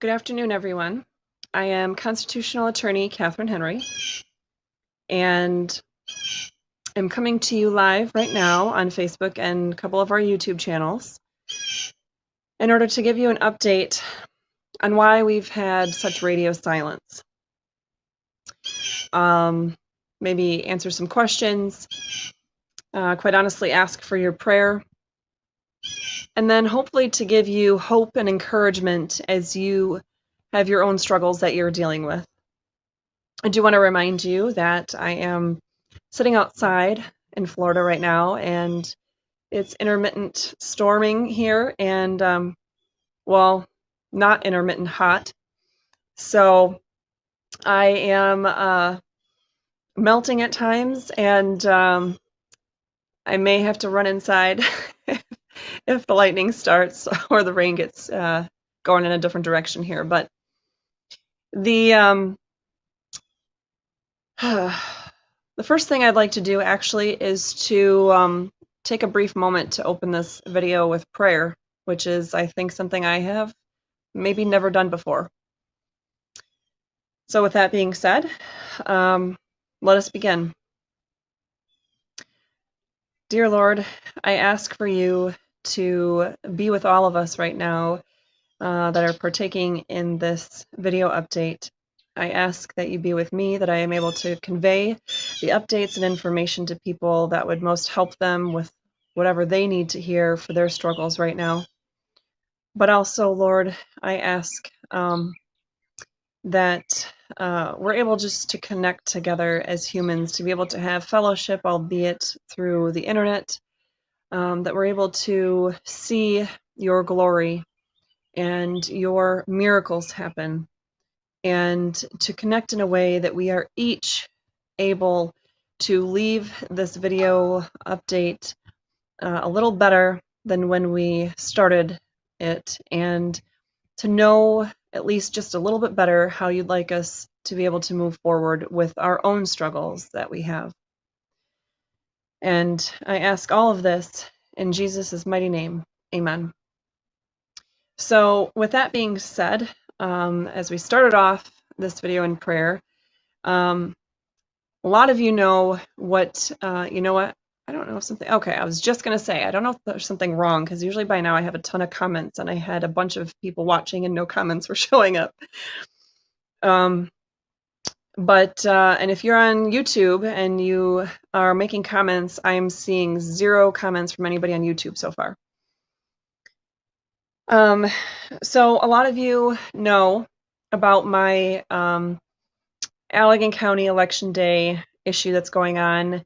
Good afternoon, everyone. I am constitutional attorney Catherine Henry, and I'm coming to you live right now on Facebook and a couple of our YouTube channels in order to give you an update on why we've had such radio silence. Maybe answer some questions, quite honestly ask for your prayer, and then hopefully to give you hope and encouragement as you have your own struggles that you're dealing with. I do want to remind you that I am sitting outside in Florida right now, and it's intermittent storming here, and well, not intermittent hot. So I am melting at times, and I may have to run inside if the lightning starts or the rain gets going in a different direction here. But the the first thing I'd like to do actually is to take a brief moment to open this video with prayer, which is, I think, something I have maybe never done before. So with that being said, let us begin. Dear Lord, I ask for you to be with all of us right now that are partaking in this video update. I ask that you be with me, that I am able to convey the updates and information to people that would most help them with whatever they need to hear for their struggles right now. But also, Lord, I ask that we're able just to connect together as humans, to be able to have fellowship, albeit through the internet, that we're able to see your glory and your miracles happen, and to connect in a way that we are each able to leave this video update a little better than when we started it, and to know at least just a little bit better how you'd like us to be able to move forward with our own struggles that we have. And I ask all of this in Jesus' mighty name. Amen. So with that being said, as we started off this video in prayer, a lot of you know what, you know what, I don't know if something, okay, I was just going to say, I don't know if there's something wrong, because usually by now I have a ton of comments, and I had a bunch of people watching and no comments were showing up. And if you're on YouTube and you are making comments, I'm seeing 0 comments from anybody on YouTube so far. So a lot of you know about my Allegan County Election Day issue that's going on,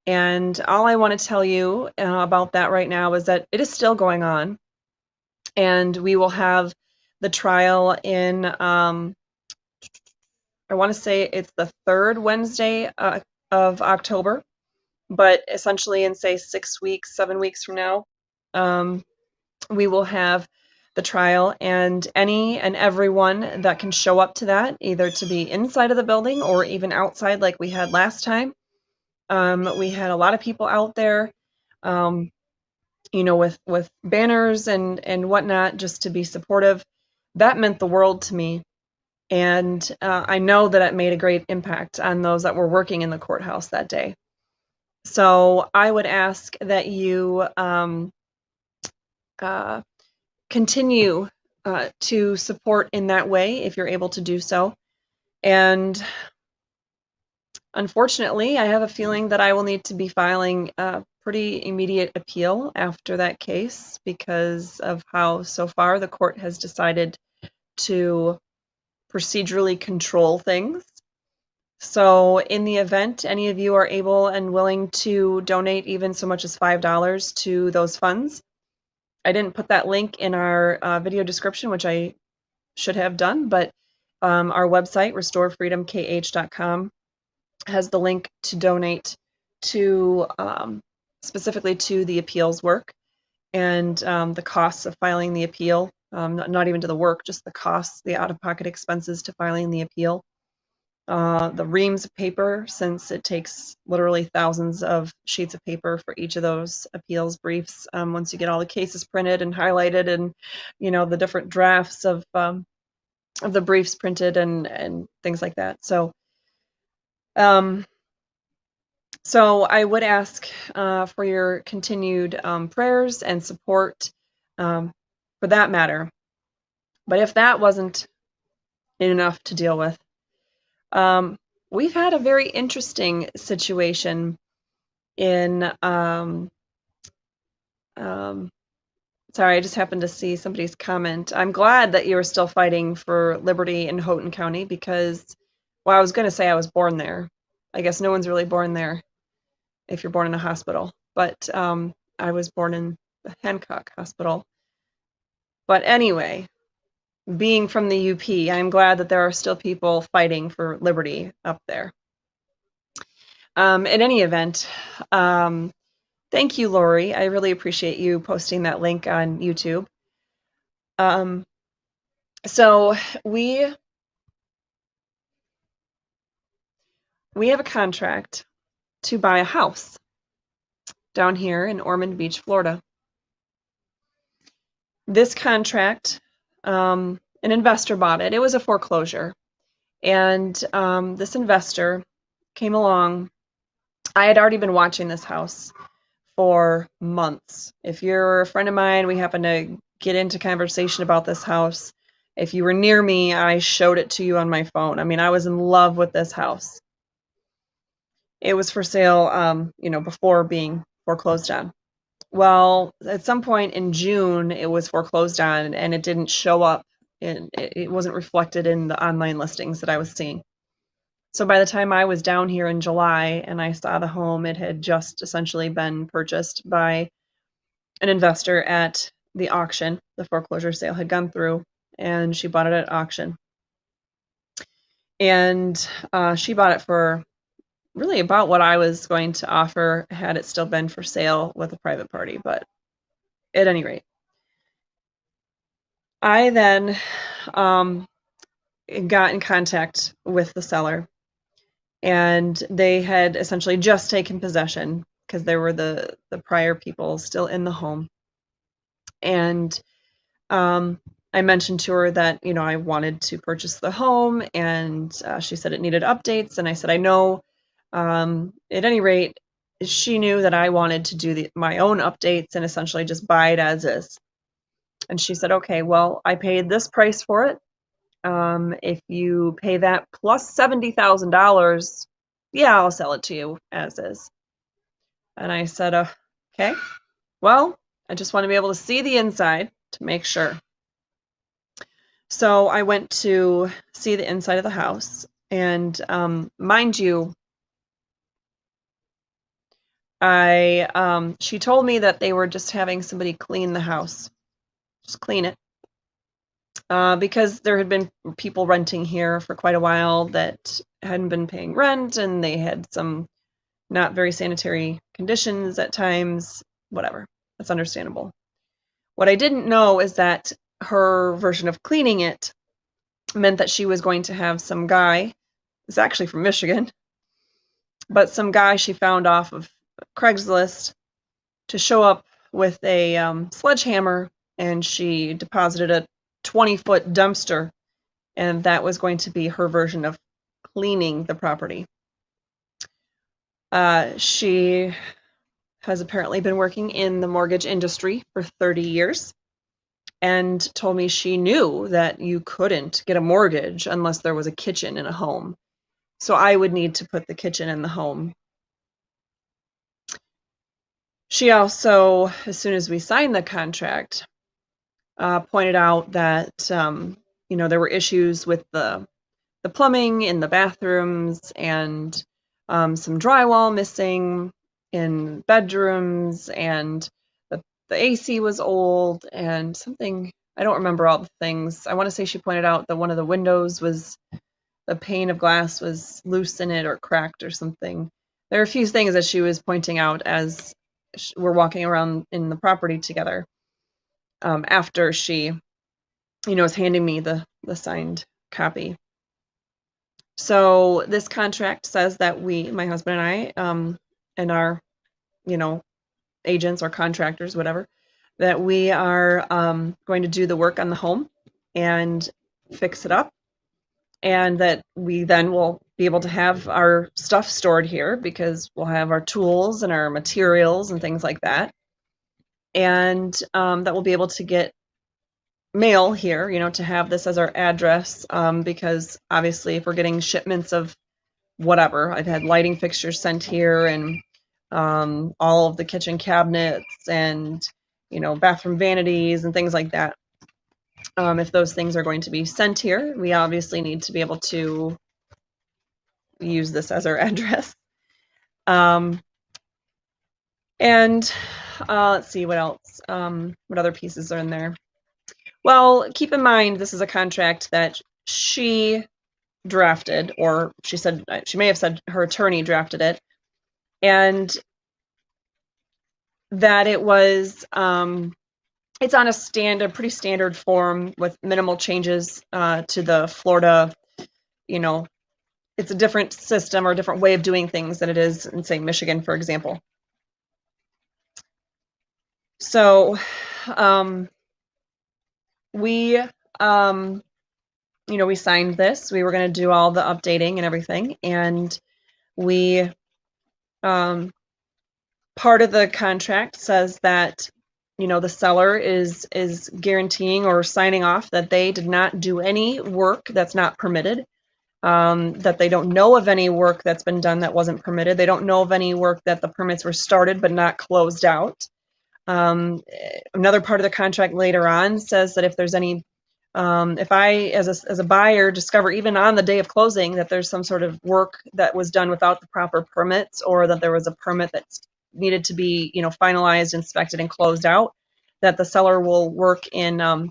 and all I want to tell you about that right now is that it is still going on, and we will have the trial in, I want to say it's the 3rd Wednesday of October, but essentially in, say, 6 weeks, 7 weeks from now, we will have the trial, and any and everyone that can show up to that, either to be inside of the building or even outside like we had last time. We had a lot of people out there, you know, with banners and whatnot, just to be supportive. That meant the world to me, and I know that it made a great impact on those that were working in the courthouse that day. So I would ask that you continue to support in that way if you're able to do so. And unfortunately, I have a feeling that I will need to be filing a pretty immediate appeal after that case, because of how so far the court has decided to procedurally control things. So in the event any of you are able and willing to donate even so much as $5 to those funds, I didn't put that link in our video description, which I should have done, but our website, restorefreedomkh.com, has the link to donate to specifically to the appeals work, and the costs of filing the appeal, not even to the work, just the costs, the out-of-pocket expenses to filing the appeal. The reams of paper, since it takes literally thousands of sheets of paper for each of those appeals briefs, once you get all the cases printed and highlighted, and you know, the different drafts of of the briefs printed and things like that. So, um, so I would ask for your continued prayers and support for that matter. But if that wasn't enough to deal with, we've had a very interesting situation in sorry, I just happened to see somebody's comment. I'm glad that you're still fighting for liberty in Houghton County because, well, I was going to say I was born there. I guess no one's really born there if you're born in a hospital, but I was born in the Hancock Hospital. But anyway, being from the UP, I'm glad that there are still people fighting for liberty up there. In any event, thank you, Lori. I really appreciate you posting that link on YouTube. So we have a contract to buy a house down here in Ormond Beach, Florida. This contract, an investor bought it. It was a foreclosure. And this investor came along. I had already been watching this house for months. If you're a friend of mine, we happened to get into conversation about this house. If you were near me, I showed it to you on my phone. I mean, I was in love with this house. It was for sale, before being foreclosed on. Well, at some point in June, it was foreclosed on, and it didn't show up. It wasn't reflected in the online listings that I was seeing. So by the time I was down here in July and I saw the home, it had just essentially been purchased by an investor at the auction. The foreclosure sale had gone through, and she bought it at auction. And she bought it for really about what I was going to offer had it still been for sale with a private party. But at any rate, I then got in contact with the seller, and they had essentially just taken possession because there were the prior people still in the home. And I mentioned to her that, I wanted to purchase the home, and she said it needed updates. And I said, I know. At any rate, she knew that I wanted to do my own updates and essentially just buy it as is. And she said, okay, well, I paid this price for it. If you pay that plus $70,000, yeah, I'll sell it to you as is. And I said, okay, well, I just want to be able to see the inside to make sure. So I went to see the inside of the house, and mind you, she told me that they were just having somebody clean the house, just clean it, because there had been people renting here for quite a while that hadn't been paying rent, and they had some not very sanitary conditions at times. Whatever, that's understandable. What I didn't know is that her version of cleaning it meant that she was going to have some guy, it's actually from Michigan, but some guy she found off of Craigslist to show up with a sledgehammer, and she deposited a 20-foot dumpster, and that was going to be her version of cleaning the property. She has apparently been working in the mortgage industry for 30 years and told me she knew that you couldn't get a mortgage unless there was a kitchen in a home. So I would need to put the kitchen in the home. She also, as soon as we signed the contract, pointed out that there were issues with the plumbing in the bathrooms, and some drywall missing in bedrooms, and the AC was old, and something, I don't remember all the things. I want to say she pointed out that one of the windows was, the pane of glass was loose in it or cracked or something. There are a few things that she was pointing out as we're walking around in the property together, after she, was handing me the signed copy. So this contract says that my husband and I, and our, agents or contractors, whatever, that we are going to do the work on the home, and fix it up, and that we then will be able to have our stuff stored here because we'll have our tools and our materials and things like that. And that we'll be able to get mail here, to have this as our address, because obviously if we're getting shipments of whatever, I've had lighting fixtures sent here and all of the kitchen cabinets and, bathroom vanities and things like that. If those things are going to be sent here, we obviously need to be able to use this as our address. And let's see what else, what other pieces are in there. Well, keep in mind, this is a contract that she drafted, or she said, she may have said her attorney drafted it, and that it was, it's on a pretty standard form with minimal changes to the Florida, it's a different system or a different way of doing things than it is in, say, Michigan, for example. So we we signed this. We were going to do all the updating and everything, and we part of the contract says that the seller is guaranteeing or signing off that they did not do any work that's not permitted, that they don't know of any work that's been done that wasn't permitted. They don't know of any work that the permits were started but not closed out. Another part of the contract later on says that if there's any, if I, as a buyer, discover even on the day of closing that there's some sort of work that was done without the proper permits, or that there was a permit that's needed to be, finalized, inspected, and closed out, that the seller will work in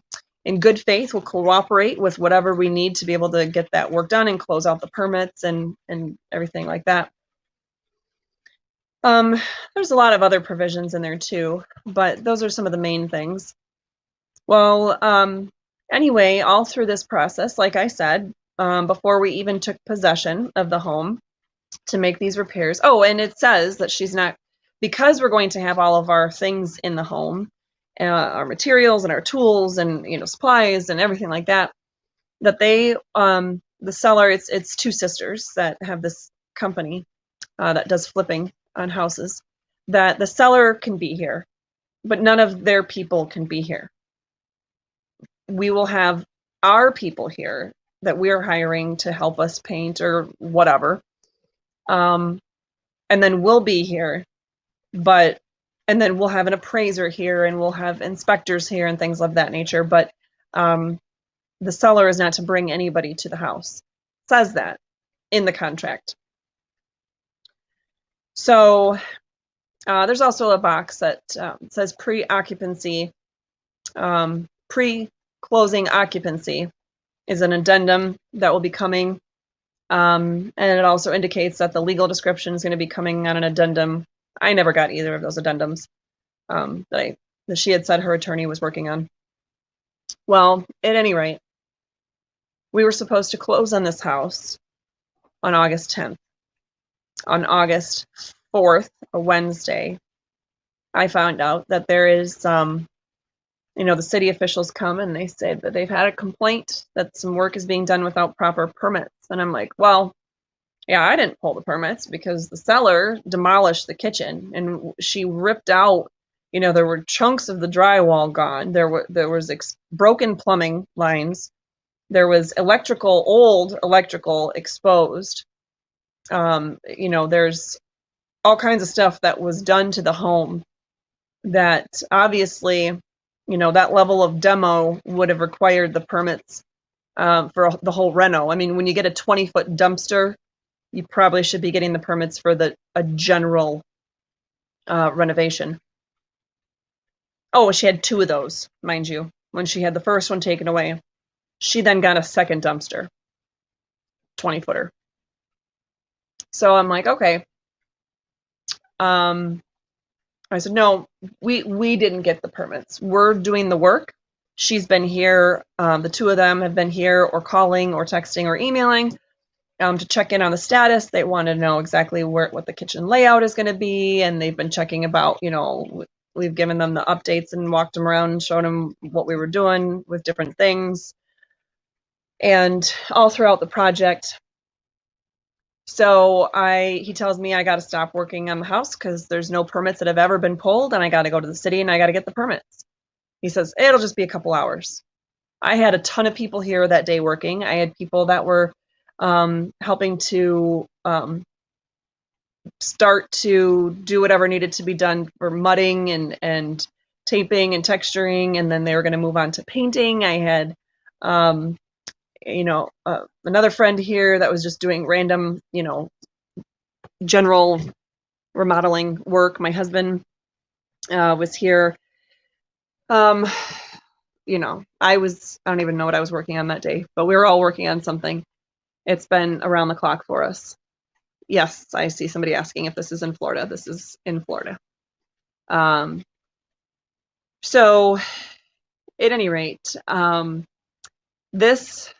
good faith, will cooperate with whatever we need to be able to get that work done and close out the permits and everything like that. There's a lot of other provisions in there too, but those are some of the main things. Well, anyway, all through this process, like I said, before we even took possession of the home to make these repairs. Oh, and it says that she's not, because we're going to have all of our things in the home, our materials and our tools and supplies and everything like that, that they, the seller, it's two sisters that have this company that does flipping on houses, that the seller can be here, but none of their people can be here. We will have our people here that we're hiring to help us paint or whatever, and then we'll be here, and then we'll have an appraiser here and we'll have inspectors here and things of that nature, but the seller is not to bring anybody to the house. It says that in the contract. So there's also a box that says pre-occupancy, pre-closing occupancy is an addendum that will be coming, and it also indicates that the legal description is going to be coming on an addendum. I never got either of those addendums that she had said her attorney was working on. Well, at any rate, we were supposed to close on this house on August 10th. On August 4th, a Wednesday, I found out that there is the city officials come and they said that they've had a complaint that some work is being done without proper permits. And I'm like, well, yeah, I didn't pull the permits because the seller demolished the kitchen and she ripped out, there were chunks of the drywall gone. There was broken plumbing lines. There was old electrical exposed. There's all kinds of stuff that was done to the home that obviously, that level of demo would have required the permits for the whole reno. I mean, when you get a 20-foot dumpster, you probably should be getting the permits for a general renovation. Oh, she had two of those, mind you. When she had the first one taken away, she then got a second dumpster, 20-footer. So I'm like, okay. I said, no, we didn't get the permits. We're doing the work. She's been here. The two of them have been here or calling or texting or emailing to check in on the status. They want to know exactly what the kitchen layout is going to be. And they've been checking about, we've given them the updates and walked them around and showed them what we were doing with different things. and all throughout the project. So he tells me I got to stop working on the house because there's no permits that have ever been pulled, and I got to go to the city and I got to get the permits. He says it'll just be a couple hours. I had a ton of people here that day working. I had people that were helping to start to do whatever needed to be done for mudding and taping and texturing, and then they were going to move on to painting. I had another friend here that was just doing random, general remodeling work. My husband was here. I don't even know what I was working on that day, but we were all working on something. It's been around the clock for us. Yes, I see somebody asking if this is in Florida. This is in Florida. So at any rate, this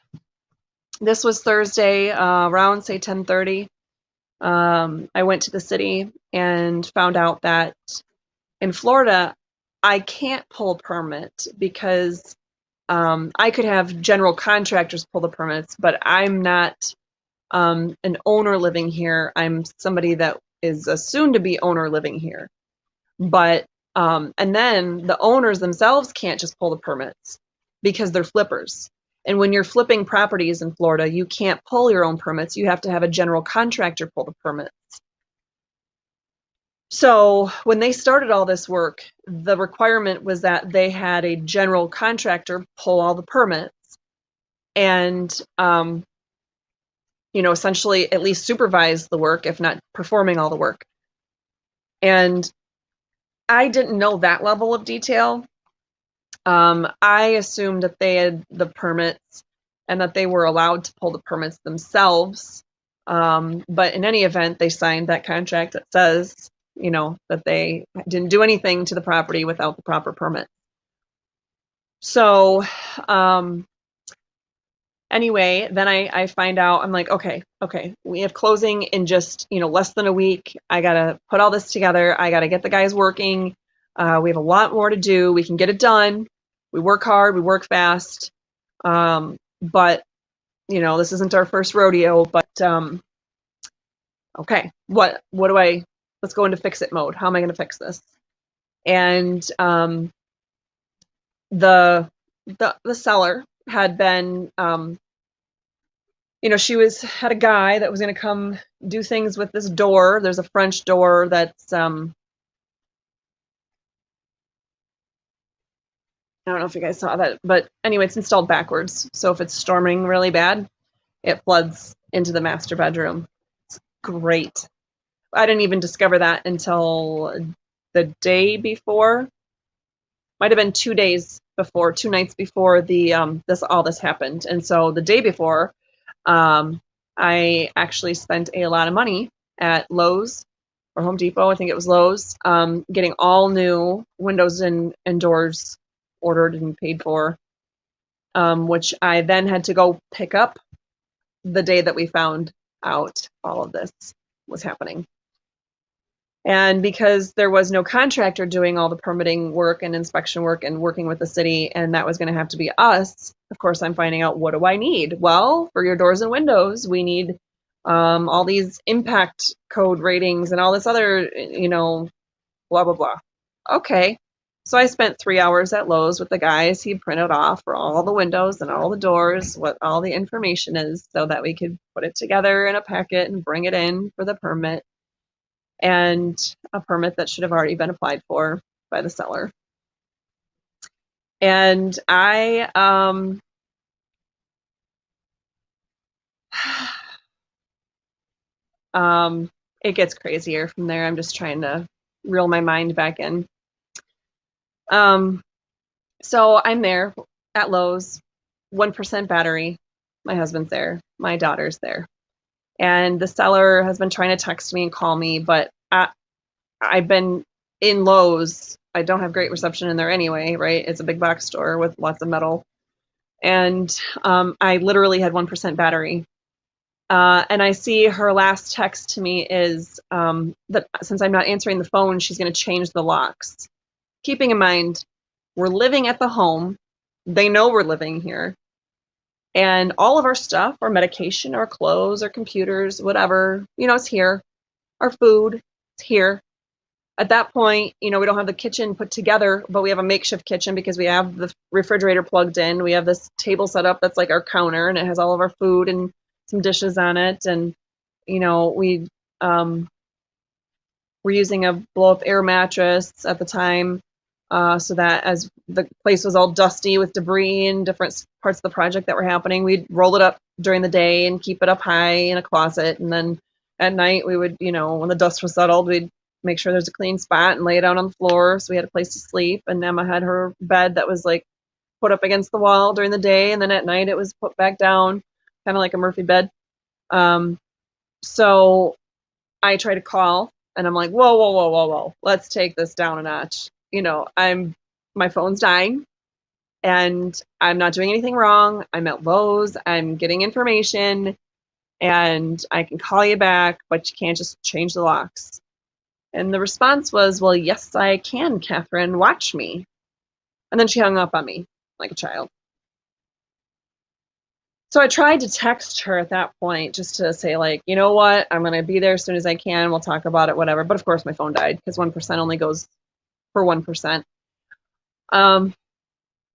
was Thursday, around say 10:30. I went to the city and found out that in Florida, I can't pull a permit because I could have general contractors pull the permits, but I'm not an owner living here. I'm somebody that is a soon-to-be owner living here. But and then the owners themselves can't just pull the permits because they're flippers. And when you're flipping properties in Florida, you can't pull your own permits. You have to have a general contractor pull the permits. So when they started all this work, the requirement was that they had a general contractor pull all the permits and, essentially at least supervise the work, if not performing all the work. And I didn't know that level of detail. I assumed that they had the permits and that they were allowed to pull the permits themselves. But in any event, they signed that contract that says, that they didn't do anything to the property without the proper permit. So anyway, then I find out, I'm like, okay, we have closing in just, less than a week. I got to put all this together. I got to get the guys working. We have a lot more to do. We can get it done. We work hard. We work fast. But, this isn't our first rodeo, but okay, let's go into fix it mode. How am I going to fix this? And the seller had been, she had a guy that was going to come do things with this door. There's a French door that's, I don't know if you guys saw that, but anyway, it's installed backwards. So if it's storming really bad, it floods into the master bedroom. It's great. I didn't even discover that until the day before. Might have been 2 days before, 2 nights before all this happened. And so the day before, I actually spent a lot of money at Lowe's or Home Depot. I think it was Lowe's, getting all new windows and doors ordered and paid for, which I then had to go pick up the day that we found out all of this was happening. And because there was no contractor doing all the permitting work and inspection work and working with the city, and that was going to have to be us, of course, I'm finding out, what do I need? Well, for your doors and windows, we need all these impact code ratings and all this other, blah, blah, blah. Okay. So I spent 3 hours at Lowe's with the guys. He printed off for all the windows and all the doors what all the information is so that we could put it together in a packet and bring it in for the permit. And a permit that should have already been applied for by the seller. And it gets crazier from there. I'm just trying to reel my mind back in. So I'm there at Lowe's, 1% battery. My husband's there. My daughter's there. And the seller has been trying to text me and call me, but I've been in Lowe's. I don't have great reception in there anyway, right? It's a big box store with lots of metal. And I literally had 1% battery. And I see her last text to me is that since I'm not answering the phone, she's going to change the locks. Keeping in mind, we're living at the home. They know we're living here. And all of our stuff, our medication, our clothes, our computers, whatever, it's here. Our food, it's here. At that point, we don't have the kitchen put together, but we have a makeshift kitchen because we have the refrigerator plugged in. We have this table set up that's like our counter, and it has all of our food and some dishes on it. And, we're using a blow-up air mattress at the time, so that as the place was all dusty with debris and different parts of the project that were happening, we'd roll it up during the day and keep it up high in a closet. And then at night, we would, when the dust was settled, we'd make sure there's a clean spot and lay it out on the floor so we had a place to sleep. And Emma had her bed that was like put up against the wall during the day, and then at night it was put back down, kind of like a Murphy bed. So I try to call, and I'm like, whoa, whoa, whoa, whoa, whoa, let's take this down a notch. My phone's dying, and I'm not doing anything wrong. I'm at Lowe's, I'm getting information, and I can call you back, but you can't just change the locks. And the response was, well, yes, I can, Catherine, watch me. And then she hung up on me like a child. So I tried to text her at that point just to say, like, you know what, I'm going to be there as soon as I can. We'll talk about it, whatever. But of course, my phone died because 1% only goes for 1%.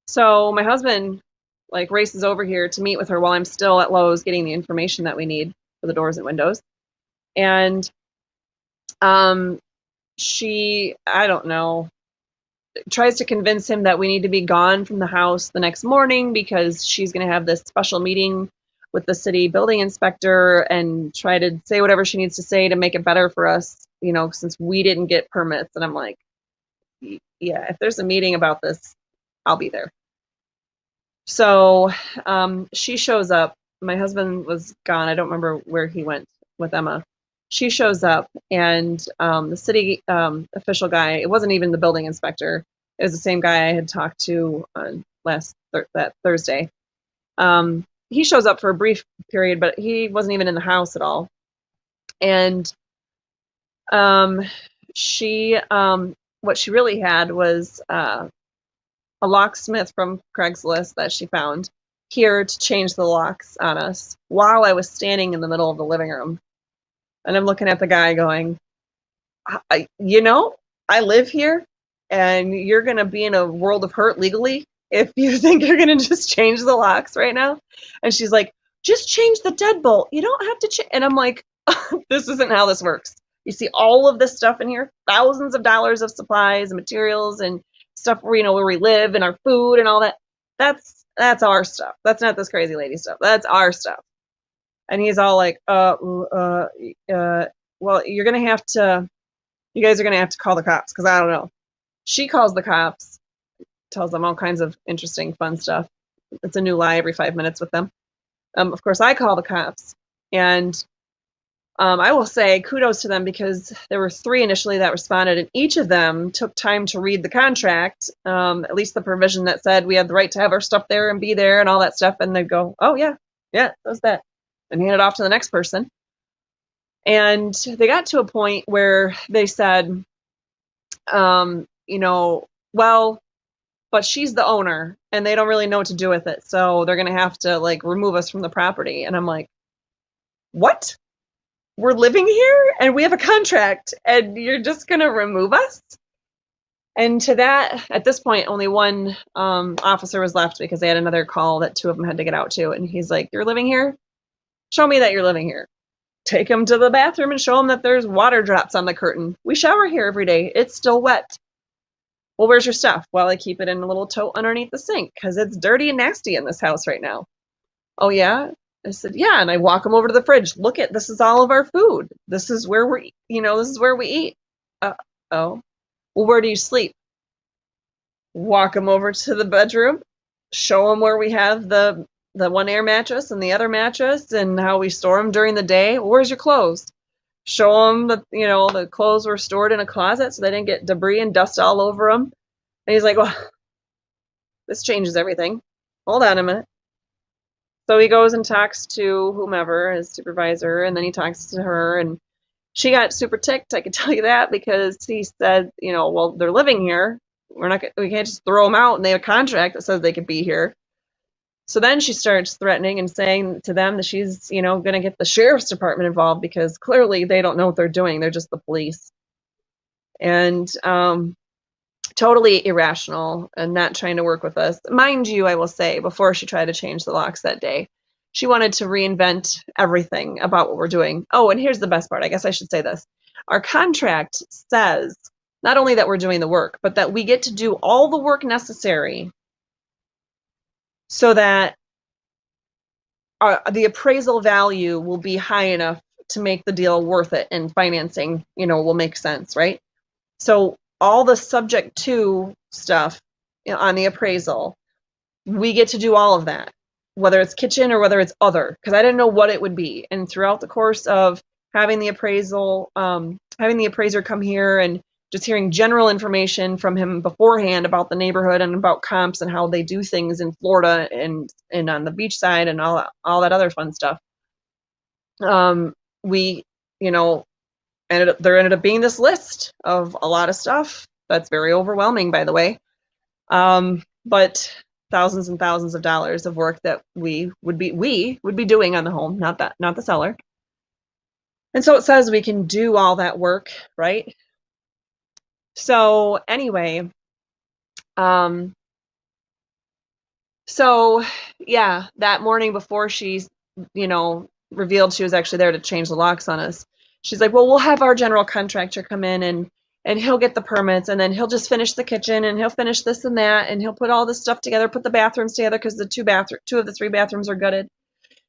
So my husband races over here to meet with her while I'm still at Lowe's getting the information that we need for the doors and windows. And she, I don't know, tries to convince him that we need to be gone from the house the next morning because she's going to have this special meeting with the city building inspector and try to say whatever she needs to say to make it better for us, since we didn't get permits. And I'm like, yeah, if there's a meeting about this, I'll be there. So she shows up. My husband was gone. I don't remember where he went with Emma. She shows up, and the city official guy, it wasn't even the building inspector, it was the same guy I had talked to that Thursday. He shows up for a brief period, but he wasn't even in the house at all. And what she really had was a locksmith from Craigslist that she found here to change the locks on us while I was standing in the middle of the living room. And I'm looking at the guy going, I live here, and you're going to be in a world of hurt legally if you think you're going to just change the locks right now. And she's like, just change the deadbolt. You don't have to change. And I'm like, this isn't how this works. You see all of this stuff in here, thousands of dollars of supplies and materials and stuff where, where we live and our food and all that. That's our stuff. That's not this crazy lady stuff. That's our stuff. And he's all like, well, you guys are going to have to call the cops because I don't know. She calls the cops, tells them all kinds of interesting, fun stuff. It's a new lie every 5 minutes with them. Of course, I call the cops. And I will say kudos to them because there were 3 initially that responded, and each of them took time to read the contract, at least the provision that said we had the right to have our stuff there and be there and all that stuff. And they'd go, oh, yeah, that's that. And hand it off to the next person. And they got to a point where they said, well, but she's the owner and they don't really know what to do with it. So they're going to have to remove us from the property. And I'm like, what? We're living here and we have a contract and you're just going to remove us? And to that, at this point, only one officer was left because they had another call that 2 of them had to get out to. And he's like, you're living here? Show me that you're living here. Take them to the bathroom and show them that there's water drops on the curtain. We shower here every day. It's still wet. Well, where's your stuff? Well, I keep it in a little tote underneath the sink because it's dirty and nasty in this house right now. Oh, yeah? I said, yeah. And I walk them over to the fridge. Look this is all of our food. This is where this is where we eat. Oh. Well, where do you sleep? Walk them over to the bedroom. Show them where we have the one air mattress and the other mattress and how we store them during the day. Well, where's your clothes? Show them that, the clothes were stored in a closet so they didn't get debris and dust all over them. And he's like, well, this changes everything. Hold on a minute. So he goes and talks to whomever, his supervisor, and then he talks to her, and she got super ticked, I can tell you that, because he said, well, they're living here. We can't just throw them out, and they have a contract that says they could be here. So then she starts threatening and saying to them that she's, going to get the sheriff's department involved because clearly they don't know what they're doing. They're just the police. And totally irrational and not trying to work with us. Mind you, I will say, before she tried to change the locks that day, she wanted to reinvent everything about what we're doing. Oh, and here's the best part. I guess I should say this. Our contract says not only that we're doing the work, but that we get to do all the work necessary so that the appraisal value will be high enough to make the deal worth it, and financing, will make sense, right? So all the subject to stuff on the appraisal, we get to do all of that, whether it's kitchen or whether it's other, because I didn't know what it would be. And throughout the course of having the appraiser come here and just hearing general information from him beforehand about the neighborhood and about comps and how they do things in Florida and on the beach side and all that other fun stuff. We, there ended up being this list of a lot of stuff that's very overwhelming, by the way. But thousands and thousands of dollars of work that we would be doing on the home, not the seller. And so it says we can do all that work, right? So anyway, so yeah, that morning before she's, revealed she was actually there to change the locks on us, she's like, well, we'll have our general contractor come in and he'll get the permits, and then he'll just finish the kitchen, and he'll finish this and that, and he'll put all this stuff together, put the bathrooms together, because the two of the three bathrooms are gutted,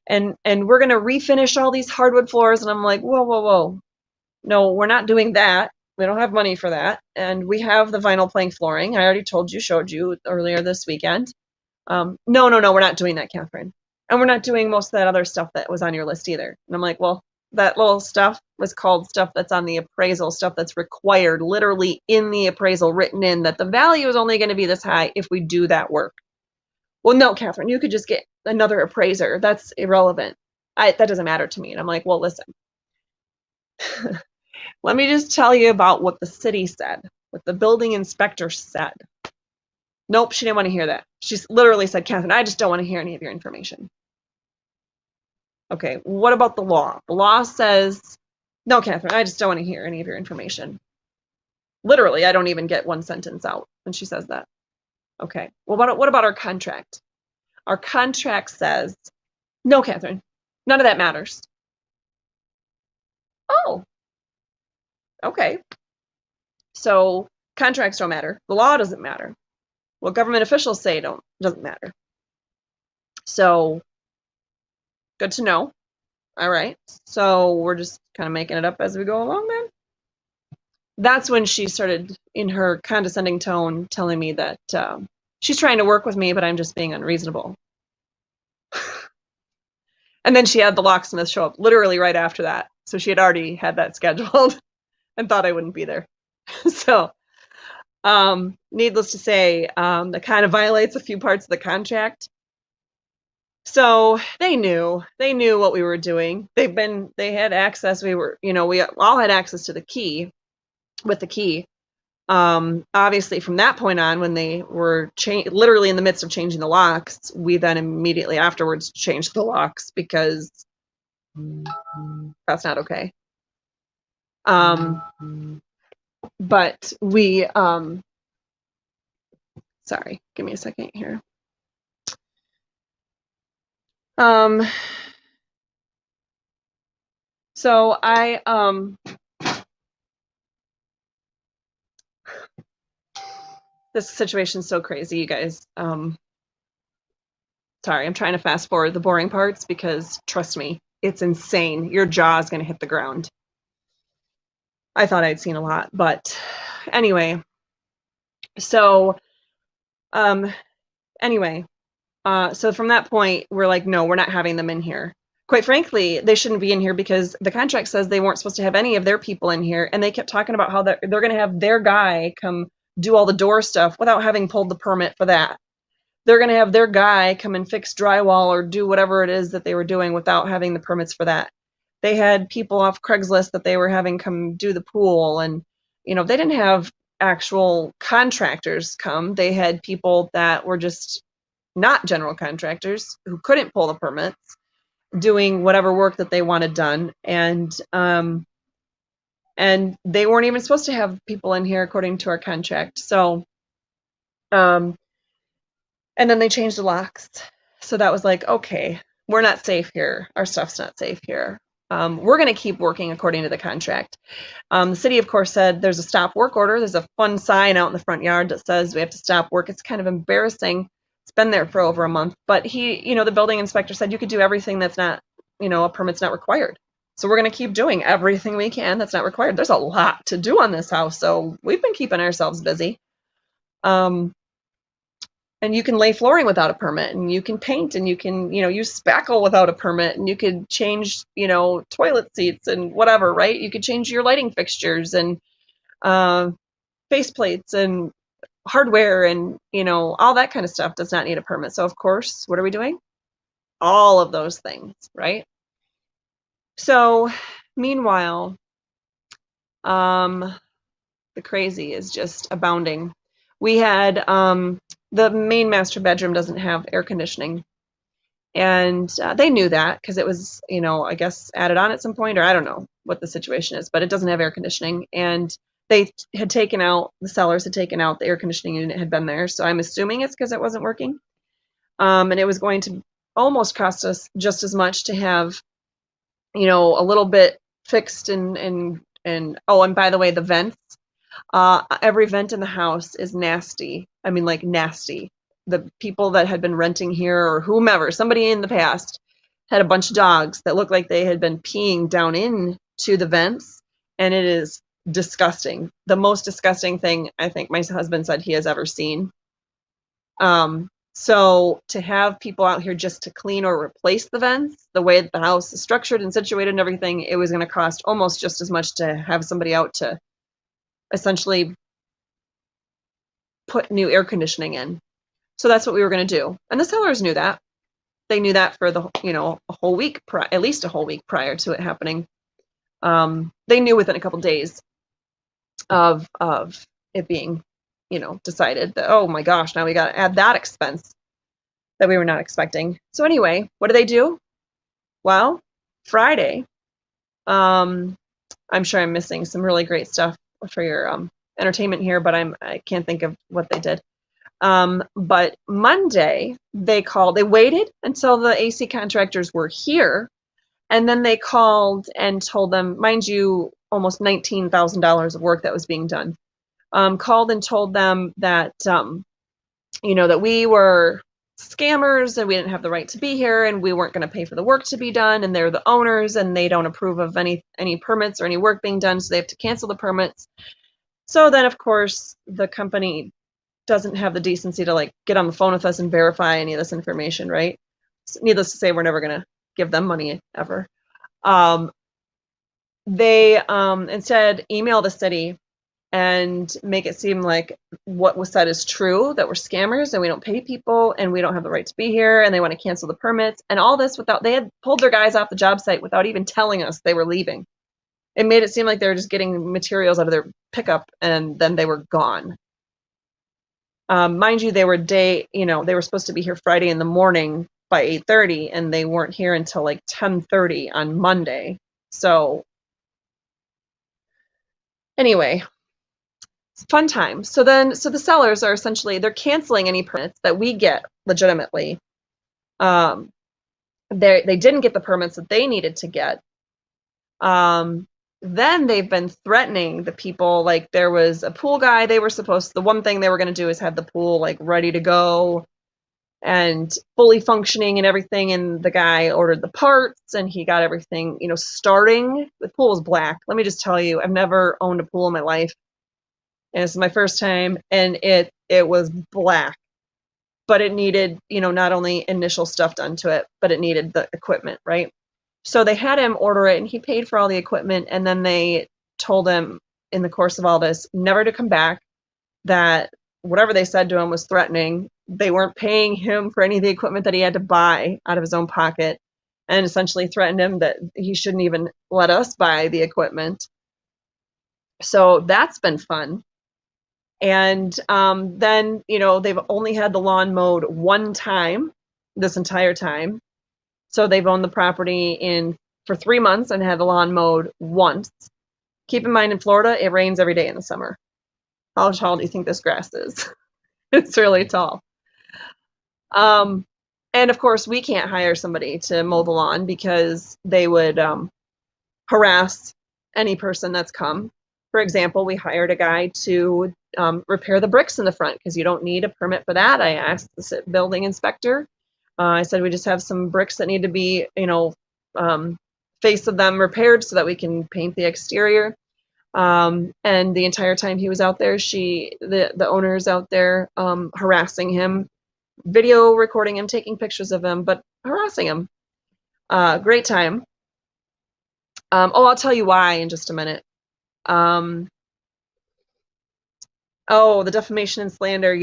and we're going to refinish all these hardwood floors. And I'm like, whoa, no, we're not doing that. We don't have money for that. And we have the vinyl plank flooring. I already showed you earlier this weekend. No, we're not doing that, Catherine. And we're not doing most of that other stuff that was on your list either. And I'm like, well, that little stuff was called stuff that's on the appraisal, stuff that's required literally in the appraisal, written in that the value is only going to be this high if we do that work. Well, no, Catherine, you could just get another appraiser. That's irrelevant. That doesn't matter to me. And I'm like, well, listen, let me just tell you about what the city said, what the building inspector said. Nope, she didn't want to hear that. She literally said, Catherine, I just don't want to hear any of your information. Okay, what about the law? The law says, no, Catherine, I just don't want to hear any of your information. Literally, I don't even get one sentence out when she says that. Okay, well, what about our contract? Our contract says, no, Catherine, none of that matters. Oh, okay. So contracts don't matter. The law doesn't matter. What government officials say doesn't matter. So good to know. All right. So we're just kind of making it up as we go along then. That's when she started, in her condescending tone, telling me that she's trying to work with me, but I'm just being unreasonable. And then she had the locksmith show up literally right after that. So she had already had that scheduled and thought I wouldn't be there. So needless to say, that kind of violates a few parts of the contract. So they knew what we were doing. They had access. We all had access to the key, with the key. Obviously from that point on, when they were literally in the midst of changing the locks, we then immediately afterwards changed the locks because that's not okay. But we, sorry, give me a second here. So this situation's so crazy, you guys. Sorry, I'm trying to fast forward the boring parts because trust me, it's insane. Your jaw is going to hit the ground. I thought I'd seen a lot, but anyway. So, anyway, so from that point, we're like, no, we're not having them in here. Quite frankly, they shouldn't be in here because the contract says they weren't supposed to have any of their people in here, and they kept talking about how they're going to have their guy come do all the door stuff without having pulled the permit for that. They're going to have their guy come and fix drywall or do whatever it is that they were doing without having the permits for that. They had people off Craigslist that they were having come do the pool, and they didn't have actual contractors come. They had people that were just not general contractors who couldn't pull the permits doing whatever work that they wanted done, and they weren't even supposed to have people in here according to our contract. So and then they changed the locks. So that was like, okay, we're not safe here. Our stuff's not safe here. We're going to keep working according to the contract. The city, of course, said there's a stop work order. There's a fun sign out in the front yard that says we have to stop work. It's kind of embarrassing. It's been there for over a month. But the building inspector said you could do everything that's not, a permit's not required. So we're going to keep doing everything we can that's not required. There's a lot to do on this house, so we've been keeping ourselves busy. And you can lay flooring without a permit, and you can paint, and you can, use spackle without a permit, and you could change, toilet seats and whatever, right? You could change your lighting fixtures and face plates and hardware and, all that kind of stuff does not need a permit. So of course, what are we doing? All of those things, right? So meanwhile, the crazy is just abounding. We had the main master bedroom doesn't have air conditioning, and they knew that because it was, I guess added on at some point, or I don't know what the situation is, but it doesn't have air conditioning, and the sellers had taken out the air conditioning unit had been there, so I'm assuming it's because it wasn't working, and it was going to almost cost us just as much to have, a little bit fixed and oh, and by the way, the vents. Every vent in the house is nasty. I mean, like nasty. The people that had been renting here or whomever, somebody in the past had a bunch of dogs that looked like they had been peeing down into the vents, and it is disgusting. The most disgusting thing I think my husband said he has ever seen. So to have people out here just to clean or replace the vents, the way that the house is structured and situated and everything, it was going to cost almost just as much to have somebody out to essentially put new air conditioning in. So that's what we were going to do. And the sellers knew that. They knew that for the, a whole week, at least a whole week prior to it happening. They knew within a couple days of it being, decided that, oh my gosh, now we got to add that expense that we were not expecting. So anyway, what do? Well, Friday, I'm sure I'm missing some really great stuff for your entertainment here, but I can't think of what they did. But Monday they waited until the AC contractors were here, and then they called and told them, mind you, almost $19,000 of work that was being done. Called and told them that, that we were scammers and we didn't have the right to be here and we weren't going to pay for the work to be done, and they're the owners and they don't approve of any permits or any work being done, so they have to cancel the permits. So then, of course, the company doesn't have the decency to get on the phone with us and verify any of this information, right? So needless to say, we're never going to give them money ever. They instead email the city and make it seem like what was said is true, that we're scammers and we don't pay people and we don't have the right to be here and they want to cancel the permits, and all this they had pulled their guys off the job site without even telling us they were leaving. It made it seem like they were just getting materials out of their pickup and then they were gone. Mind you, they were they were supposed to be here Friday in the morning by 8:30 and they weren't here until 10:30 on Monday. So anyway, it's fun time. So the sellers are essentially, they're canceling any permits that we get legitimately. They didn't get the permits that they needed to get. Then they've been threatening the people. There was a pool guy, the one thing they were going to do is have the pool ready to go and fully functioning and everything, and the guy ordered the parts and he got everything starting. The pool was black. Let me just tell you, I've never owned a pool in my life, and this is my first time, and it was black, but it needed not only initial stuff done to it, but it needed the equipment, right? So they had him order it and he paid for all the equipment, and then they told him in the course of all this never to come back, that whatever they said to him was threatening. They weren't paying him for any of the equipment that he had to buy out of his own pocket, and essentially threatened him that he shouldn't even let us buy the equipment. So that's been fun. And then, they've only had the lawn mowed one time this entire time. So they've owned the property for 3 months and had the lawn mowed once. Keep in mind, in Florida, it rains every day in the summer. How tall do you think this grass is? It's really tall. And of course, we can't hire somebody to mow the lawn because they would harass any person that's come. For example, we hired a guy to repair the bricks in the front because you don't need a permit for that. I asked the building inspector. I said we just have some bricks that need to be, face of them repaired so that we can paint the exterior. And the entire time he was out there, the owner's out there harassing him, video recording him, taking pictures of him, but harassing him. Great time. I'll tell you why in just a minute. The defamation and slander,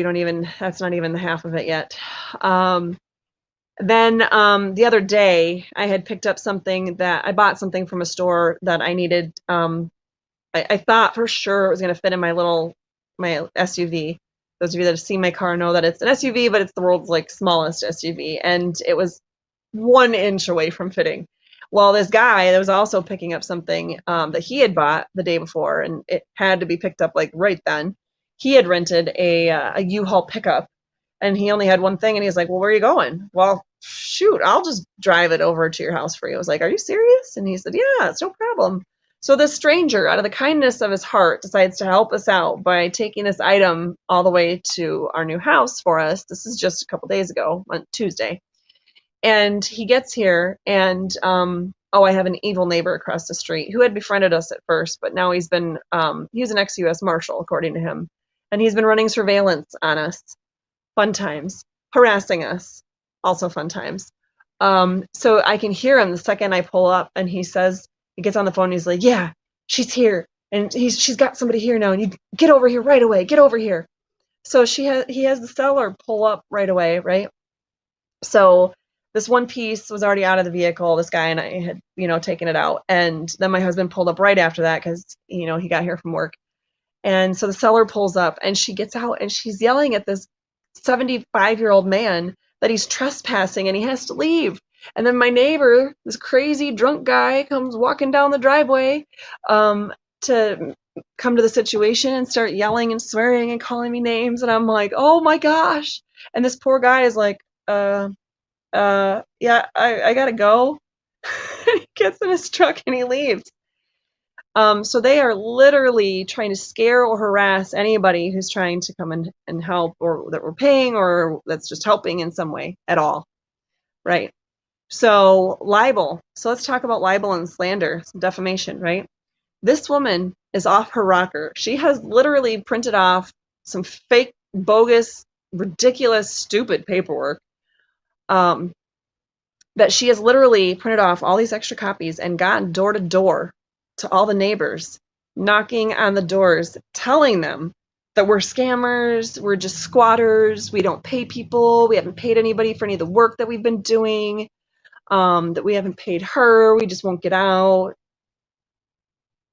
that's not even the half of it yet. Then the other day, I had picked up I bought something from a store that I needed. I thought for sure it was going to fit in my SUV. Those of you that have seen my car know that it's an SUV, but it's the world's smallest SUV, and it was 1 inch away from fitting. Well, this guy that was also picking up something that he had bought the day before, and it had to be picked up right then. He had rented a U-Haul pickup, and he only had one thing, and he's like, "Well, where are you going?" Well, shoot, I'll just drive it over to your house for you. I was like, "Are you serious?" And he said, "Yeah, it's no problem." So this stranger, out of the kindness of his heart, decides to help us out by taking this item all the way to our new house for us. This is just a couple days ago, on Tuesday. And he gets here, and I have an evil neighbor across the street who had befriended us at first, but now he's an ex-US Marshal, according to him. And he's been running surveillance on us. Fun times. Harassing us. Also fun times. So I can hear him the second I pull up, and he gets on the phone, and he's like, "Yeah, she's here, and she's got somebody here now, and you get over here right away, get over here." So he has the seller pull up right away, right? So this one piece was already out of the vehicle. This guy and I had, taken it out, and then my husband pulled up right after that because, he got here from work. And so the seller pulls up, and she gets out, and she's yelling at this 75-year-old man that he's trespassing and he has to leave. And then my neighbor, this crazy drunk guy, comes walking down the driveway to come to the situation and start yelling and swearing and calling me names. And I'm like, "Oh my gosh." And this poor guy is like, yeah, I gotta go." He gets in his truck and he leaves. So they are literally trying to scare or harass anybody who's trying to come and help, or that we're paying, or that's just helping in some way at all. Right. So libel. So let's talk about libel and slander, defamation, right? This woman is off her rocker. She has literally printed off some fake, bogus, ridiculous, stupid paperwork that she has literally printed off all these extra copies and gotten door to door to all the neighbors, knocking on the doors, telling them that we're scammers, we're just squatters, we don't pay people, we haven't paid anybody for any of the work that we've been doing, that we haven't paid her, we just won't get out,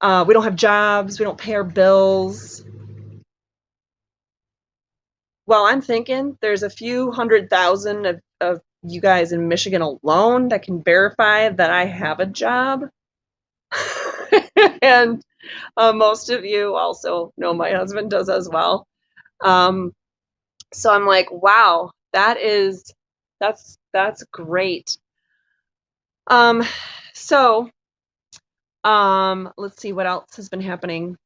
we don't have jobs, we don't pay our bills. Well, I'm thinking there's a few 100,000 of you guys in Michigan alone that can verify that I have a job. And most of you also know my husband does as well. So I'm like, wow, that's great. So let's see what else has been happening.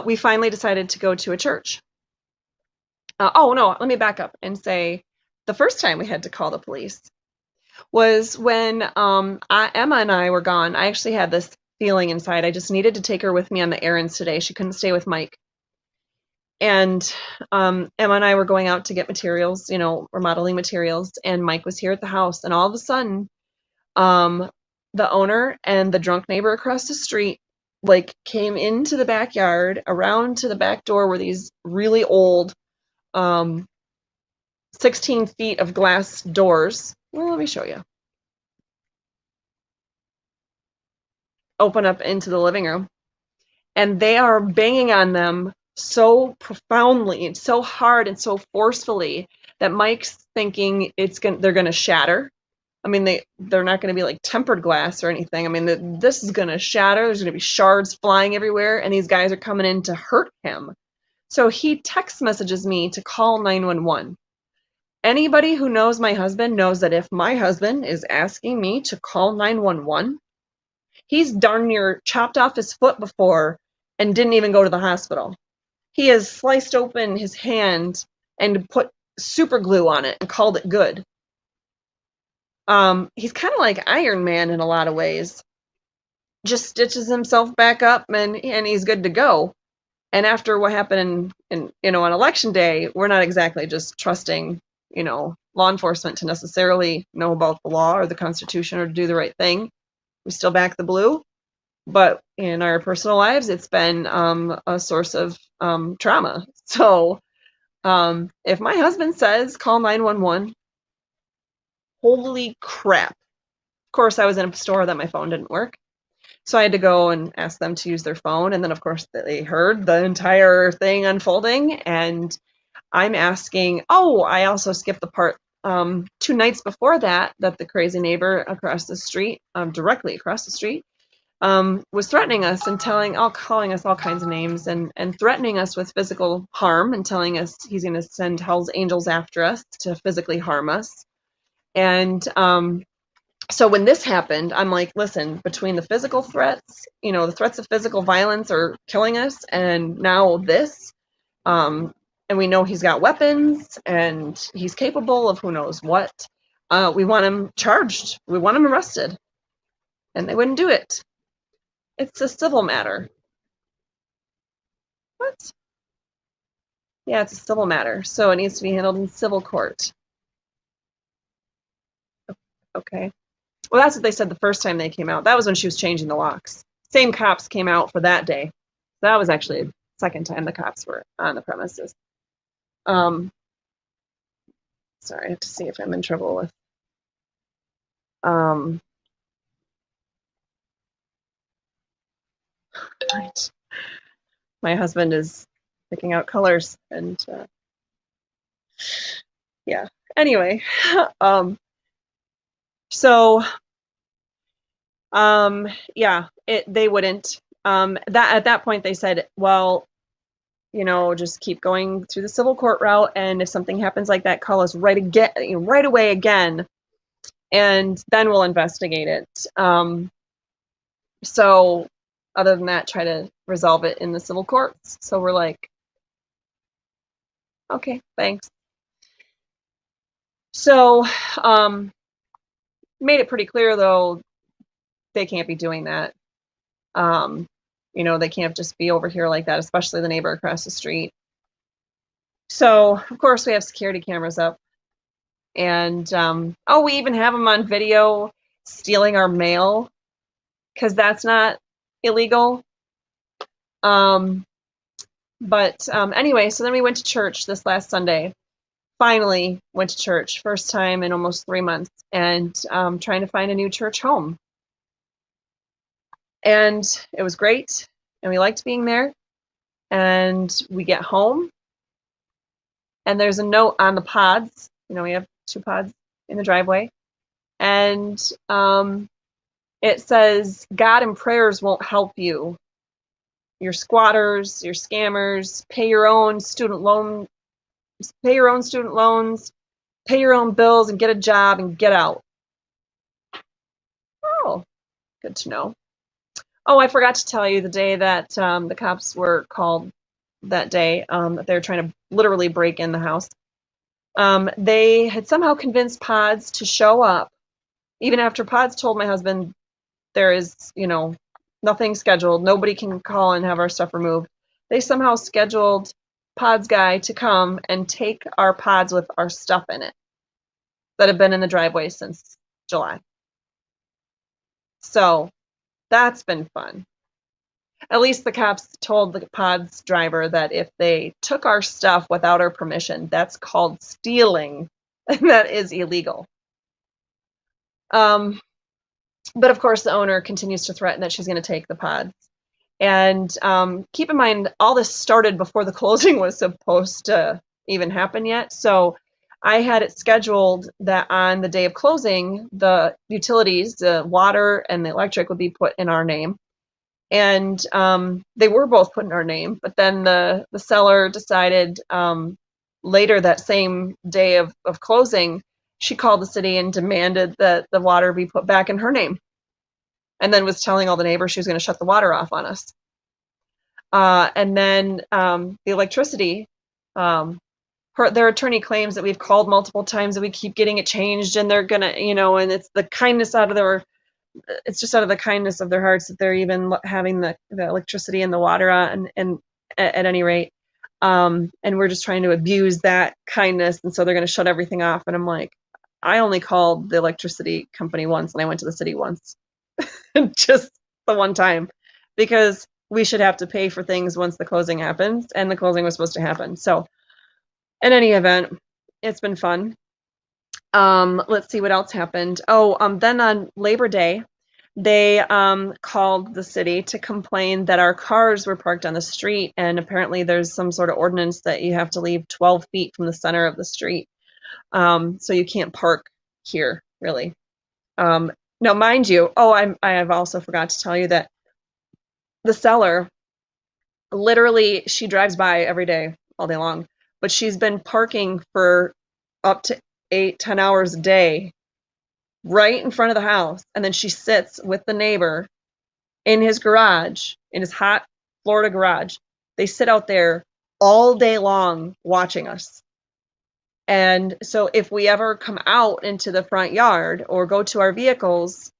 We finally decided to go to a church. No, let me back up and say the first time we had to call the police was when Emma and I were gone. I actually had this feeling inside. I just needed to take her with me on the errands today. She couldn't stay with Mike. And Emma and I were going out to get materials, remodeling materials, and Mike was here at the house. And all of a sudden, the owner and the drunk neighbor across the street came into the backyard, around to the back door where these really old 16 feet of glass doors. Well, let me show you. open up into the living room, and they are banging on them so profoundly and so hard and so forcefully that Mike's thinking they're gonna shatter. I mean, they're not going to be like tempered glass or anything. I mean, this is going to shatter. There's going to be shards flying everywhere, and these guys are coming in to hurt him. So he text messages me to call 911. Anybody who knows my husband knows that if my husband is asking me to call 911, he's darn near chopped off his foot before and didn't even go to the hospital. He has sliced open his hand and put super glue on it and called it good. He's kind of like Iron Man in a lot of ways. Just stitches himself back up and he's good to go. And after what happened in on election day, we're not exactly just trusting, law enforcement to necessarily know about the law or the Constitution or to do the right thing. We still back the blue, but in our personal lives, it's been a source of trauma. So if my husband says call 911, holy crap. Of course, I was in a store that my phone didn't work. So I had to go and ask them to use their phone. And then, of course, they heard the entire thing unfolding. And I'm asking, I also skipped the part 2 nights before that the crazy neighbor across the street, directly across the street, was threatening us and calling us all kinds of names and threatening us with physical harm and telling us he's going to send hell's angels after us to physically harm us. And so when this happened, I'm like, listen, between the physical threats, the threats of physical violence are killing us, and now this, and we know he's got weapons and he's capable of who knows what. We want him charged. We want him arrested. And they wouldn't do it. It's a civil matter. What? Yeah, it's a civil matter. So it needs to be handled in civil court. Okay. Well, that's what they said the first time they came out. That was when she was changing the locks. Same cops came out for that day. That was actually the second time the cops were on the premises. Sorry, I have to see if I'm in trouble with. Right. My husband is picking out colors, and yeah. Anyway, so yeah, they wouldn't. At that point they said, well, just keep going through the civil court route, and if something happens like that, call us right away again, and then we'll investigate it. So other than that, try to resolve it in the civil courts. So we're like, okay, thanks. So made it pretty clear, though, they can't be doing that. They can't just be over here like that, especially the neighbor across the street. So, of course, we have security cameras up. And, we even have them on video stealing our mail, because that's not illegal. But anyway, so then we went to church this last Sunday. Finally went to church, first time in almost 3 months, and trying to find a new church home. And it was great, and we liked being there. And we get home, and there's a note on the pods. We have 2 pods in the driveway, and it says, God and prayers won't help you. You're squatters, you're scammers, pay your own student loans, pay your own bills, and get a job and get out. Oh, good to know. Oh, I forgot to tell you the day that the cops were called that day, that they were trying to literally break in the house. They had somehow convinced Pods to show up, even after Pods told my husband there is, nothing scheduled. Nobody can call and have our stuff removed. They somehow scheduled Pods guy to come and take our pods with our stuff in it that have been in the driveway since July. So that's been fun. At least the cops told the pods driver that if they took our stuff without our permission, that's called stealing, and that is illegal. But of course, the owner continues to threaten that she's going to take the pods. And keep in mind, all this started before the closing was supposed to even happen yet. So I had it scheduled that on the day of closing, the utilities, the water and the electric, would be put in our name. And they were both put in our name. But then the seller decided later that same day of closing, she called the city and demanded that the water be put back in her name. And then was telling all the neighbors she was going to shut the water off on us. And then the electricity, their attorney claims that we've called multiple times and we keep getting it changed, and they're gonna, and it's the kindness out of their, it's just out of the kindness of their hearts that they're even having the electricity and the water on, and at any rate, and we're just trying to abuse that kindness, and so they're gonna shut everything off. And I'm like, I only called the electricity company once, and I went to the city once, just the one time, because we should have to pay for things once the closing happens, and the closing was supposed to happen. So in any event, it's been fun. Let's see what else happened. Then on Labor Day, they called the city to complain that our cars were parked on the street, and apparently there's some sort of ordinance that you have to leave 12 feet from the center of the street. So you can't park here, really. Now, mind you, I have also forgot to tell you that the seller, literally, she drives by every day, all day long, but she's been parking for up to 8-10 hours a day right in front of the house, and then she sits with the neighbor in his garage, in his hot Florida garage. They sit out there all day long watching us. And so if we ever come out into the front yard or go to our vehicles,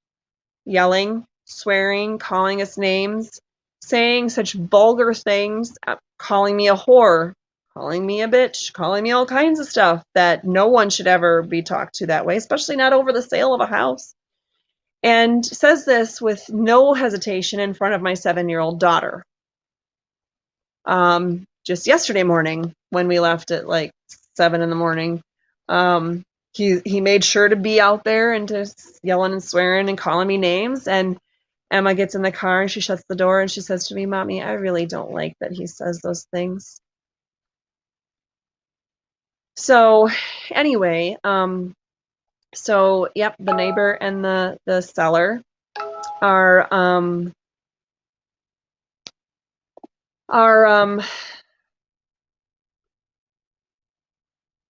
yelling, swearing, calling us names, saying such vulgar things, calling me a whore, calling me a bitch, calling me all kinds of stuff that no one should ever be talked to that way, especially not over the sale of a house. And says this with no hesitation in front of my 7-year-old daughter. Just yesterday morning, when we left at like 7 in the morning, he made sure to be out there and just yelling and swearing and calling me names. And Emma gets in the car and she shuts the door and she says to me, "Mommy, I really don't like that he says those things." So anyway, yep, the neighbor and the seller are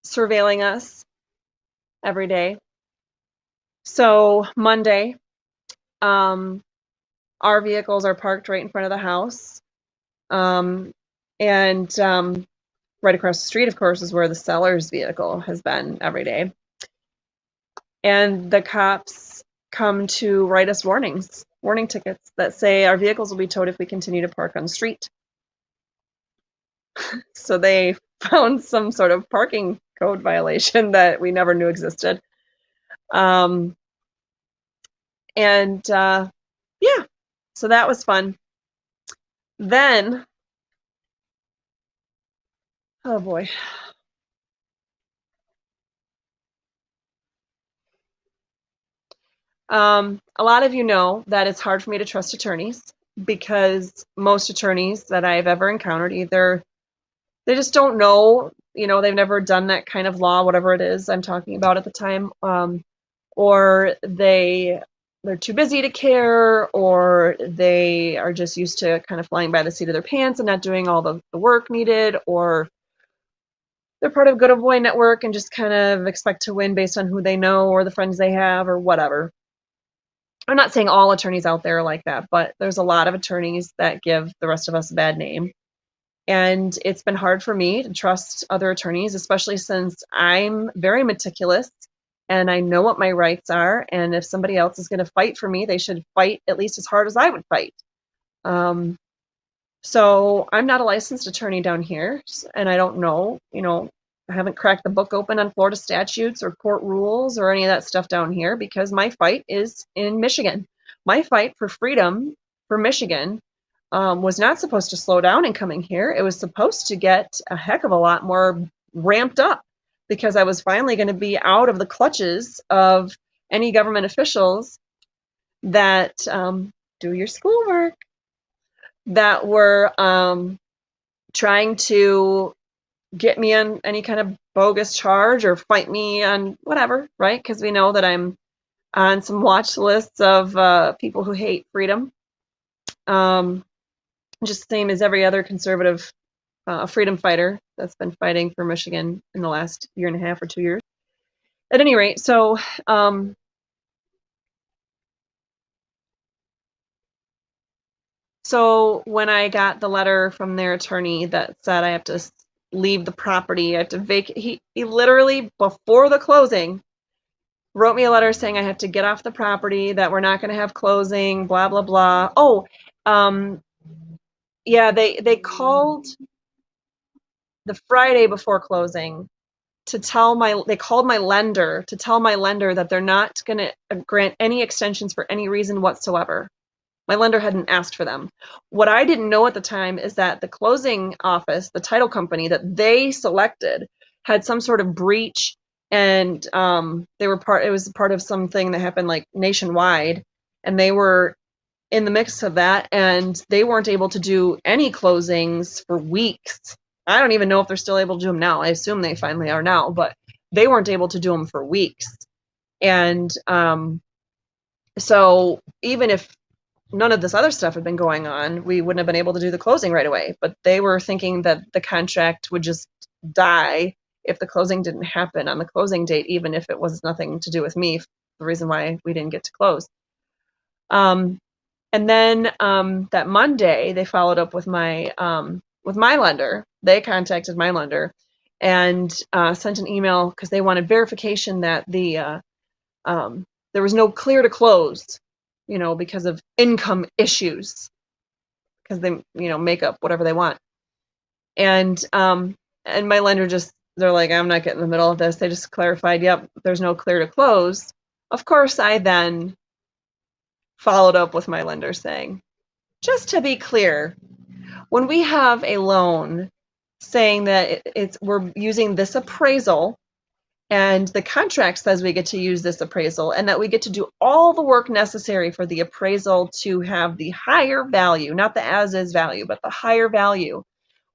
surveilling us every day. So Monday, our vehicles are parked right in front of the house, and right across the street, of course, is where the seller's vehicle has been every day. And the cops come to write us warning tickets that say our vehicles will be towed if we continue to park on the street. So they found some sort of parking code violation that we never knew existed. Yeah, so that was fun. Then, oh boy. A lot of you know that it's hard for me to trust attorneys because most attorneys that I've ever encountered, either they just don't know, they've never done that kind of law, whatever it is I'm talking about at the time, or they're too busy to care, or they are just used to kind of flying by the seat of their pants and not doing all the work needed, or they're part of Good Old Boy Network and just kind of expect to win based on who they know or the friends they have or whatever. I'm not saying all attorneys out there are like that, but there's a lot of attorneys that give the rest of us a bad name. And it's been hard for me to trust other attorneys, especially since I'm very meticulous and I know what my rights are. And if somebody else is going to fight for me, they should fight at least as hard as I would fight. So I'm not a licensed attorney down here, and I don't know, I haven't cracked the book open on Florida statutes or court rules or any of that stuff down here because my fight is in Michigan. My fight for freedom for Michigan was not supposed to slow down in coming here. It was supposed to get a heck of a lot more ramped up because I was finally going to be out of the clutches of any government officials that do your schoolwork, that were trying to get me on any kind of bogus charge or fight me on whatever, right? Because we know that I'm on some watch lists of people who hate freedom. Just the same as every other conservative freedom fighter that's been fighting for Michigan in the last year and a half or 2 years. At any rate, so when I got the letter from their attorney that said I have to leave the property, I have to vacate, he literally, before the closing, wrote me a letter saying I have to get off the property, that we're not going to have closing, blah, blah, blah. Oh, yeah, they called the Friday before closing to they called my lender to tell my lender that they're not going to grant any extensions for any reason whatsoever. My lender hadn't asked for them. What I didn't know at the time is that the closing office, the title company that they selected, had some sort of breach, and it was part of something that happened like nationwide, and they were in the mix of that, and they weren't able to do any closings for weeks. I don't even know if they're still able to do them now. I assume they finally are now, but they weren't able to do them for weeks. And so even if none of this other stuff had been going on, we wouldn't have been able to do the closing right away. But they were thinking that the contract would just die if the closing didn't happen on the closing date, even if it was nothing to do with me, the reason why we didn't get to close. And then that Monday, they followed up with my lender. They contacted my lender and sent an email because they wanted verification that there was no clear to close, because of income issues, because they, make up whatever they want. And my lender they're like, I'm not getting in the middle of this. They just clarified, yep, there's no clear to close. Of course, I then followed up with my lender saying, just to be clear, when we have a loan saying that we're using this appraisal and the contract says we get to use this appraisal and that we get to do all the work necessary for the appraisal to have the higher value, not the as-is value, but the higher value,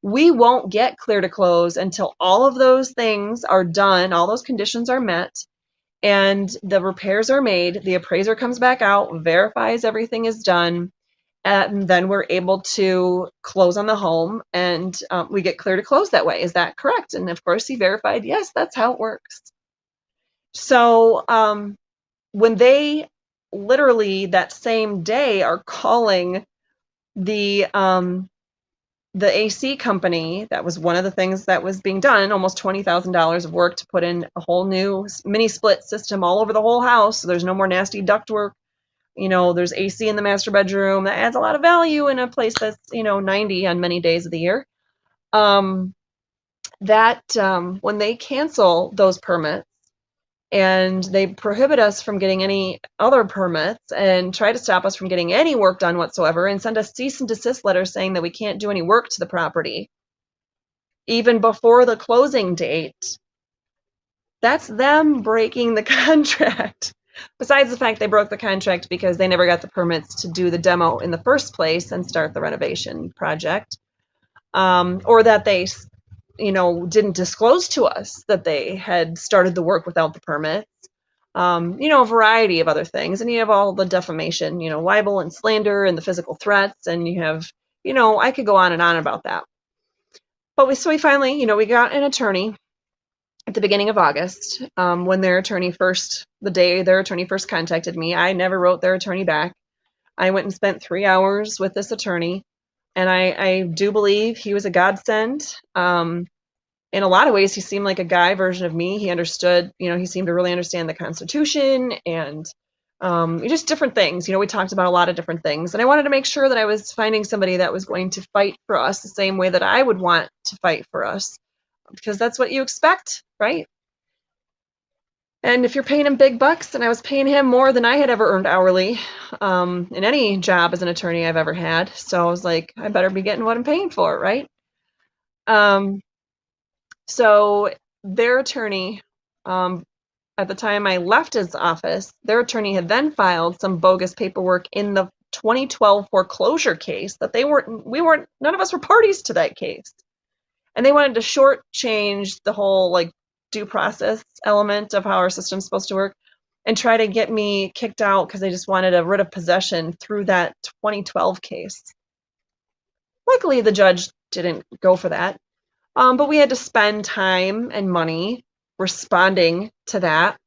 we won't get clear to close until all of those things are done, all those conditions are met, and the repairs are made, the appraiser comes back out, verifies everything is done, and then we're able to close on the home, and we get clear to close that way. Is that correct? And of course he verified, yes, that's how it works. So when they literally that same day are calling the AC company, that was one of the things that was being done, almost $20,000 of work to put in a whole new mini split system all over the whole house, so there's no more nasty ductwork. There's AC in the master bedroom. That adds a lot of value in a place that's 90 on many days of the year. When they cancel those permits and they prohibit us from getting any other permits and try to stop us from getting any work done whatsoever and send us cease and desist letters saying that we can't do any work to the property, even before the closing date, that's them breaking the contract. Besides the fact they broke the contract because they never got the permits to do the demo in the first place and start the renovation project, or that they, didn't disclose to us that they had started the work without the permits. A variety of other things, and you have all the defamation, libel and slander, and the physical threats, and you have, I could go on and on about that. But we finally, we got an attorney at the beginning of August, when the day their attorney first contacted me. I never wrote their attorney back. I went and spent 3 hours with this attorney, and I do believe he was a godsend. In a lot of ways, he seemed like a guy version of me. He understood, he seemed to really understand the Constitution and just different things. We talked about a lot of different things, and I wanted to make sure that I was finding somebody that was going to fight for us the same way that I would want to fight for us, because that's what you expect, right? And if you're paying him big bucks, and I was paying him more than I had ever earned hourly in any job as an attorney I've ever had, so I was like, I better be getting what I'm paying for, right? So their attorney at the time I left his office, their attorney had then filed some bogus paperwork in the 2012 foreclosure case that none of us were parties to that case. And they wanted to shortchange the whole like due process element of how our system's supposed to work and try to get me kicked out because they just wanted a writ of possession through that 2012 case. Luckily, the judge didn't go for that, but we had to spend time and money responding to that.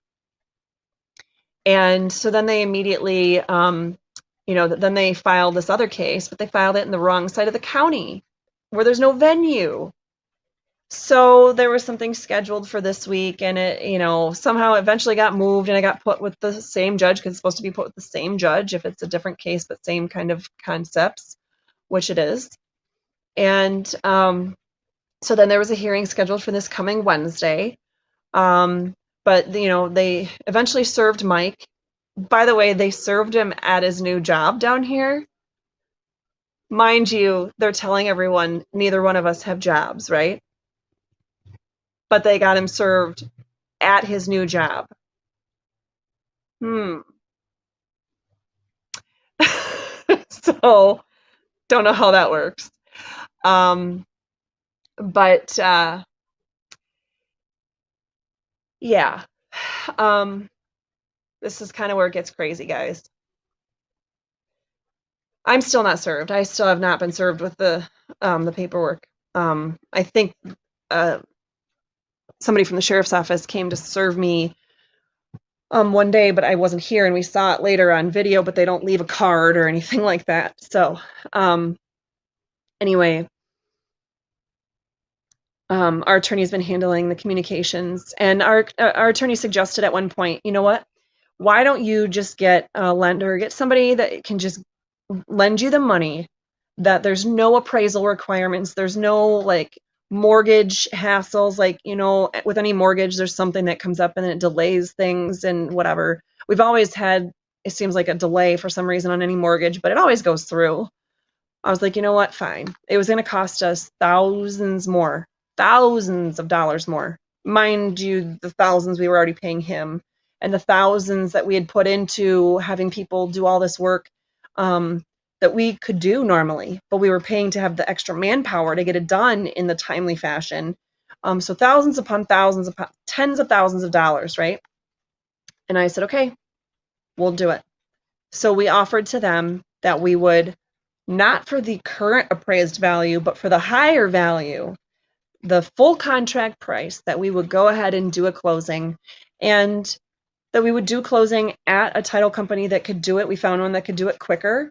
And so then they immediately, then they filed this other case, but they filed it in the wrong side of the county where there's no venue. So there was something scheduled for this week, and it, somehow eventually got moved, and I got put with the same judge because it's supposed to be put with the same judge if it's a different case, but same kind of concepts, which it is. And so then there was a hearing scheduled for this coming Wednesday. But they eventually served Mike. By the way, they served him at his new job down here. Mind you, they're telling everyone neither one of us have jobs, right? But they got him served at his new job. So, don't know how that works. But yeah. This is kind of where it gets crazy, guys. I'm still not served. I still have not been served with the paperwork. I think somebody from the sheriff's office came to serve me one day, but I wasn't here, and we saw it later on video, but they don't leave a card or anything like that. So anyway, our attorney's been handling the communications, and our attorney suggested at one point, you know what? Why don't you just get a lender, get somebody that can just lend you the money, that there's no appraisal requirements, there's no like mortgage hassles, like with any mortgage there's something that comes up and it delays things and whatever. We've always had, it seems like, a delay for some reason on any mortgage, but it always goes through. I was like, you know what, fine. It was going to cost us thousands of dollars more, mind you, the thousands we were already paying him and the thousands that we had put into having people do all this work that we could do normally, but we were paying to have the extra manpower to get it done in the timely fashion. So thousands upon thousands, upon tens of thousands of dollars, right? And I said, okay, we'll do it. So we offered to them that we would, not for the current appraised value, but for the higher value, the full contract price, that we would go ahead and do a closing, and that we would do closing at a title company that could do it. We found one that could do it quicker.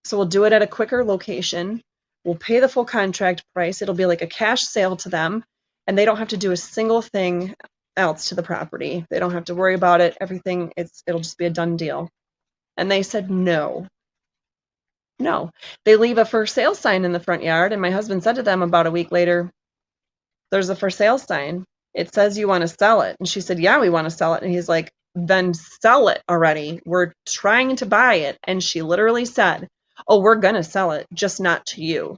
So we'll do it at a quicker location. We'll pay the full contract price. It'll be like a cash sale to them, and they don't have to do a single thing else to the property. They don't have to worry about it. Everything, it'll just be a done deal. And they said no. No. They leave a for sale sign in the front yard, and my husband said to them about a week later, there's a for sale sign. It says you want to sell it. And she said, yeah, we want to sell it. And he's like, then sell it already. We're trying to buy it. And she literally said, oh, we're going to sell it, just not to you.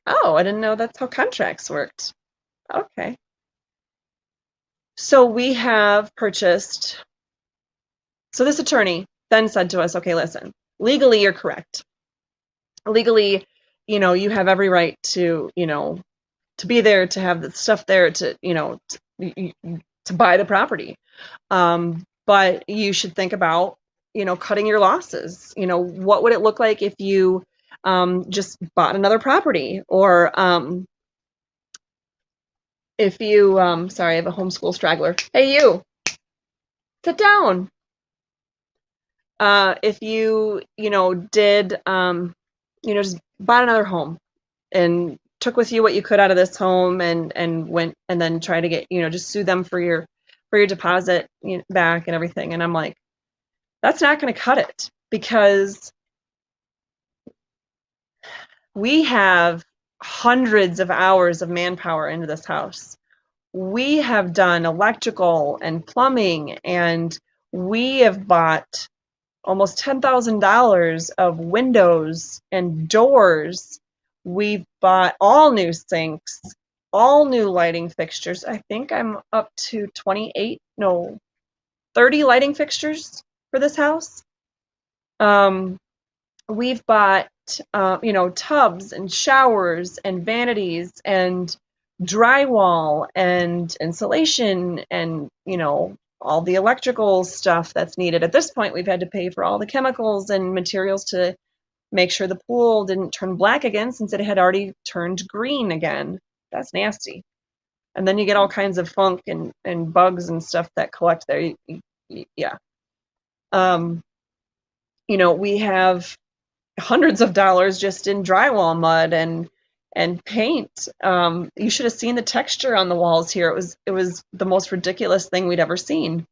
Oh, I didn't know that's how contracts worked. Okay. So we have purchased. So this attorney then said to us, okay, listen, legally you're correct. Legally, you have every right to, to be there, to have the stuff there, to, to buy the property. But you should think about, cutting your losses. What would it look like if you just bought another property, or if you, sorry, I have a homeschool straggler. Hey, you, sit down. If you, did, just bought another home and took with you what you could out of this home, and went and then try to get, just sue them for your deposit back and everything. And I'm like, that's not going to cut it, because we have hundreds of hours of manpower into this house. We have done electrical and plumbing, and we have bought almost $10,000 of windows and doors. We've bought all new sinks. all new lighting fixtures. I think I'm up to 30 lighting fixtures for this house. We've bought, tubs and showers and vanities and drywall and insulation and, all the electrical stuff that's needed. At this point, we've had to pay for all the chemicals and materials to make sure the pool didn't turn black again since it had already turned green again. That's nasty. And then you get all kinds of funk and bugs and stuff that collect there. Yeah. We have hundreds of dollars just in drywall mud and paint. You should have seen the texture on the walls here. It was the most ridiculous thing we'd ever seen.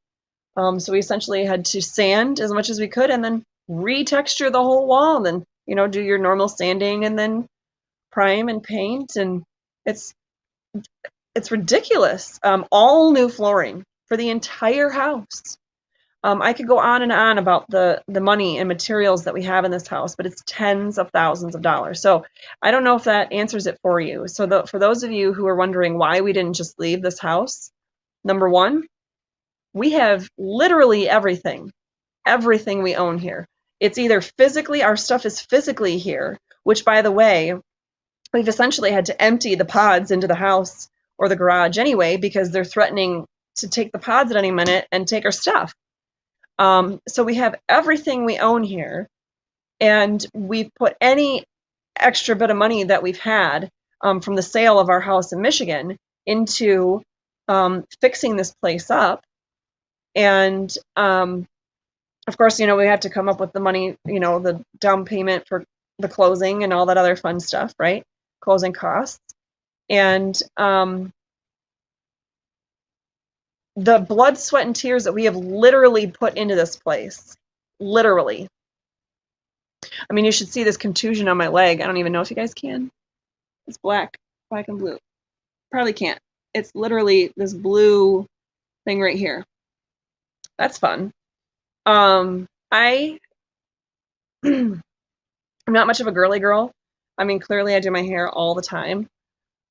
So we essentially had to sand as much as we could and then retexture the whole wall and then, do your normal sanding and then prime and paint, and it's ridiculous. All new flooring for the entire house. I could go on and on about the money and materials that we have in this house, but it's tens of thousands of dollars. So I don't know if that answers it for you. So for those of you who are wondering why we didn't just leave this house, number one, we have literally everything we own here. It's either physically, our stuff is physically here, which, by the way, we've essentially had to empty the pods into the house or the garage anyway because they're threatening to take the pods at any minute and take our stuff. So we have everything we own here, and we've put any extra bit of money that we've had from the sale of our house in Michigan into fixing this place up. And of course, we have to come up with the money, the down payment for the closing and all that other fun stuff, right? Closing costs. And the blood, sweat, and tears that we have literally put into this place. Literally. I mean, you should see this contusion on my leg. I don't even know if you guys can. It's black and blue. Probably can't. It's literally this blue thing right here. That's fun. I'm not much of a girly girl. I mean, clearly I do my hair all the time.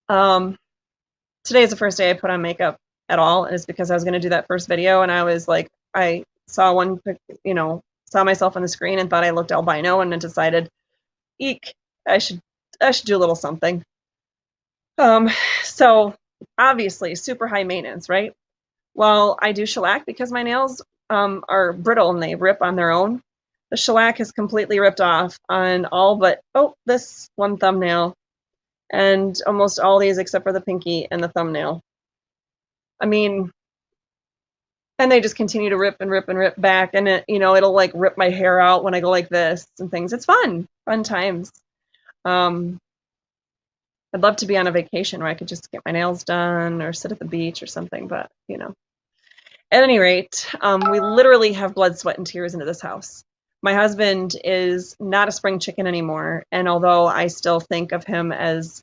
Today is the first day I put on makeup at all, and it's because I was going to do that first video, and I was like, I saw saw myself on the screen and thought I looked albino, and then decided, eek, I should do a little something. So obviously super high maintenance, right? Well, I do shellac because my nails are brittle and they rip on their own. The shellac is completely ripped off on all but this one thumbnail, and almost all these except for the pinky and the thumbnail. I mean, and they just continue to rip and rip and rip back, and it'll like rip my hair out when I go like this and things. It's fun times. I'd love to be on a vacation where I could just get my nails done or sit at the beach or something, but at any rate, we literally have blood, sweat, and tears into this house. My husband is not a spring chicken anymore, and although I still think of him as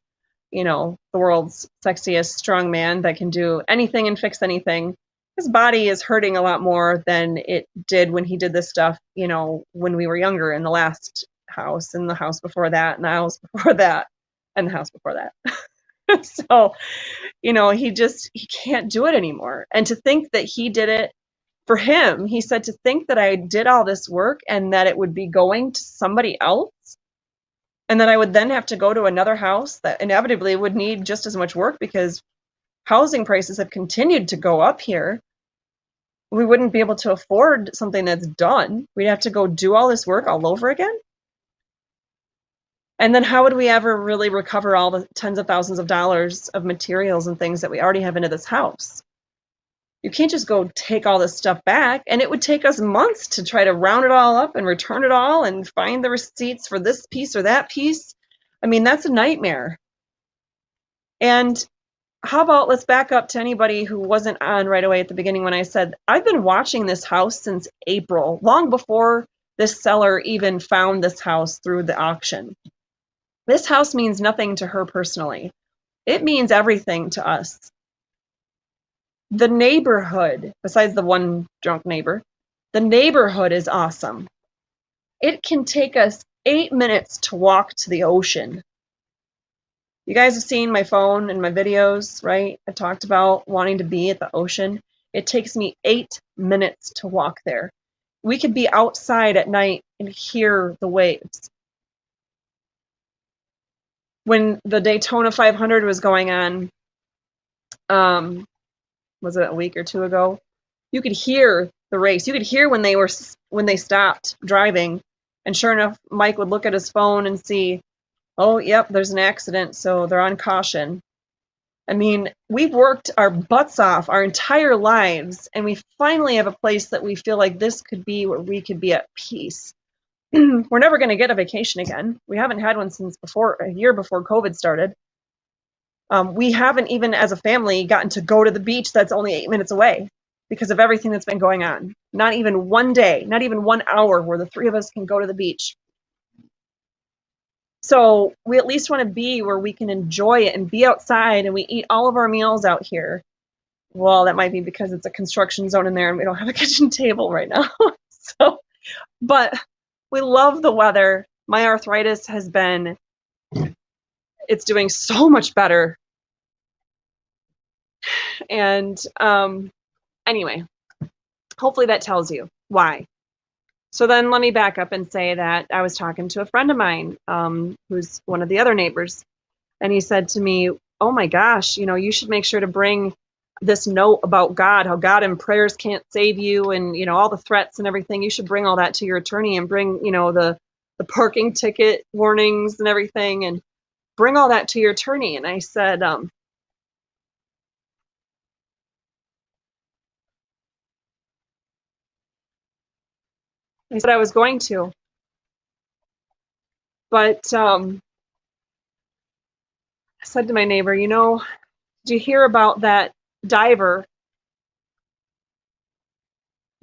the world's sexiest strong man that can do anything and fix anything, his body is hurting a lot more than it did when he did this stuff, when we were younger, in the last house, and the house before that, and the house before that, and the house before that. So, he can't do it anymore. And to think that he did it for him, he said, to think that I did all this work and that it would be going to somebody else, and then I would then have to go to another house that inevitably would need just as much work because housing prices have continued to go up here. We wouldn't be able to afford something that's done. We'd have to go do all this work all over again. And then how would we ever really recover all the tens of thousands of dollars of materials and things that we already have into this house? You can't just go take all this stuff back, and it would take us months to try to round it all up and return it all and find the receipts for this piece or that piece. I mean, that's a nightmare. And how about let's back up to anybody who wasn't on right away at the beginning when I said, I've been watching this house since April, long before this seller even found this house through the auction. This house means nothing to her personally. It means everything to us. The neighborhood, besides the one drunk neighbor, the neighborhood is awesome. It can take us 8 minutes to walk to the ocean. You guys have seen my phone and my videos, right? I talked about wanting to be at the ocean. It takes me 8 minutes to walk there. We could be outside at night and hear the waves. When the Daytona 500 was going on, was it a week or two ago? You could hear the race. You could hear when they stopped driving, and sure enough, Mike would look at his phone and see, oh, yep, there's an accident, so they're on caution. I mean, we've worked our butts off our entire lives, and we finally have a place that we feel like this could be where we could be at peace. We're never going to get a vacation again. We haven't had one since a year before COVID started. We haven't even as a family gotten to go to the beach that's only 8 minutes away because of everything that's been going on. Not even one day, not even 1 hour where the three of us can go to the beach. So we at least want to be where we can enjoy it and be outside, and we eat all of our meals out here. Well, that might be because it's a construction zone in there and we don't have a kitchen table right now. But we love the weather. My arthritis it's doing so much better. And anyway, hopefully that tells you why. So then let me back up and say that I was talking to a friend of mine who's one of the other neighbors, and he said to me, oh my gosh, you should make sure to bring this note about God, how God and prayers can't save you, and all the threats and everything. You should bring all that to your attorney, and bring the parking ticket warnings and everything, and bring all that to your attorney. And I said, I was going to, but I said to my neighbor, did you hear about that diver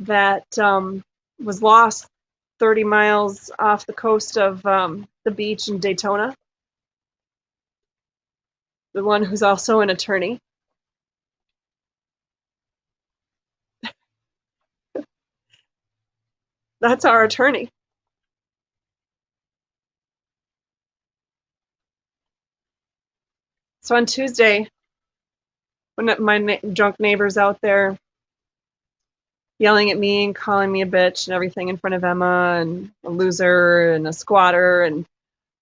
that was lost 30 miles off the coast of the beach in Daytona? The one who's also an attorney. That's our attorney. So on Tuesday, when my drunk neighbor's out there yelling at me and calling me a bitch and everything in front of Emma and a loser and a squatter, and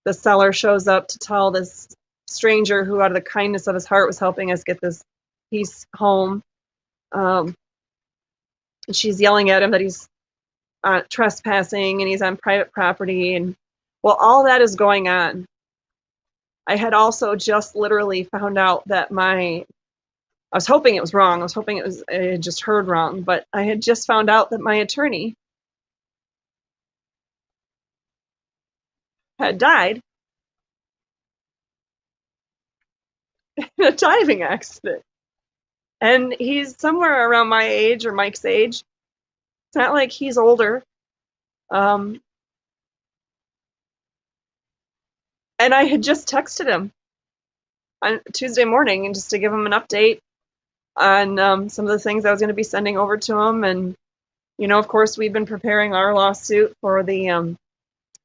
the seller shows up to tell this stranger who out of the kindness of his heart was helping us get this piece home, and she's yelling at him that he's trespassing and he's on private property. And while all that is going on, I had also just literally found out that I was hoping it was wrong. I was hoping I had just heard wrong, but I had just found out that my attorney had died in a diving accident. And he's somewhere around my age or Mike's age. It's not like he's older. And I had just texted him on Tuesday morning and just to give him an update on some of the things I was going to be sending over to him. And, of course, we've been preparing our lawsuit for the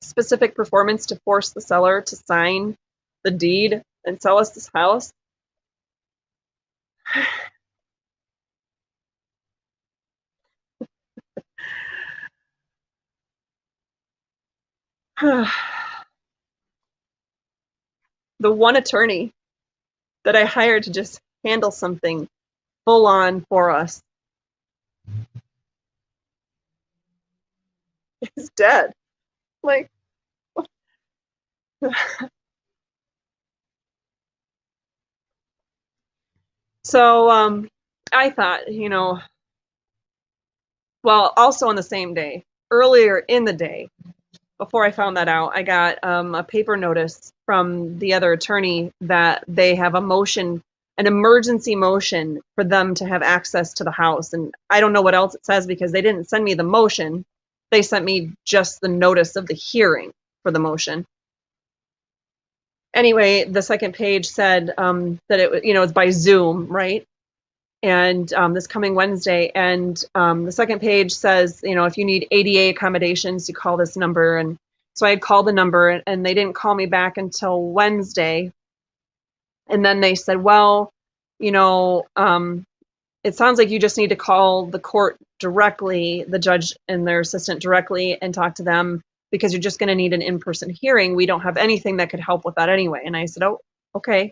specific performance to force the seller to sign the deed and sell us this house. The one attorney that I hired to just handle something full on for us is dead. Like, so I thought, well, also on the same day, earlier in the day, before I found that out, I got a paper notice from the other attorney that they have an emergency motion for them to have access to the house. And I don't know what else it says because they didn't send me the motion. They sent me just the notice of the hearing for the motion. Anyway, the second page said that it's by Zoom, right? And this coming Wednesday. And the second page says, if you need ADA accommodations, you call this number. And so I had called the number, and they didn't call me back until Wednesday. And then they said, well, you know, it sounds like you just need to call the court directly, the judge and their assistant directly, and talk to them because you're just going to need an in-person hearing. We don't have anything that could help with that anyway. And I said, oh, okay.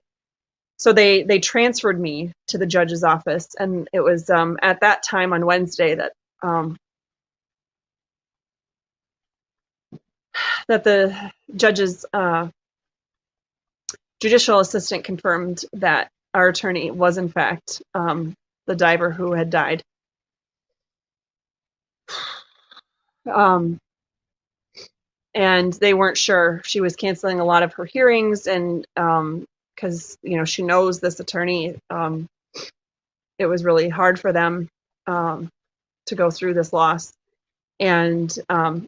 So they transferred me to the judge's office, and it was at that time on Wednesday that that the judge's judicial assistant confirmed that our attorney was in fact the diver who had died. And they weren't sure. She was canceling a lot of her hearings, and because you know she knows this attorney, it was really hard for them to go through this loss. And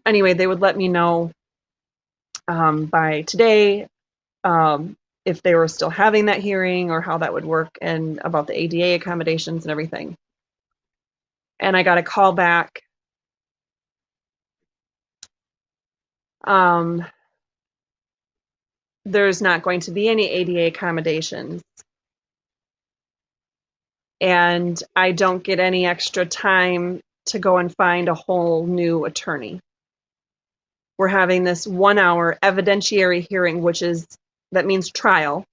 anyway, they would let me know by today if they were still having that hearing or how that would work, and about the ADA accommodations and everything. And I got a call back. There's not going to be any ADA accommodations, and I don't get any extra time to go and find a whole new attorney. We're having this 1 hour evidentiary hearing, that means trial,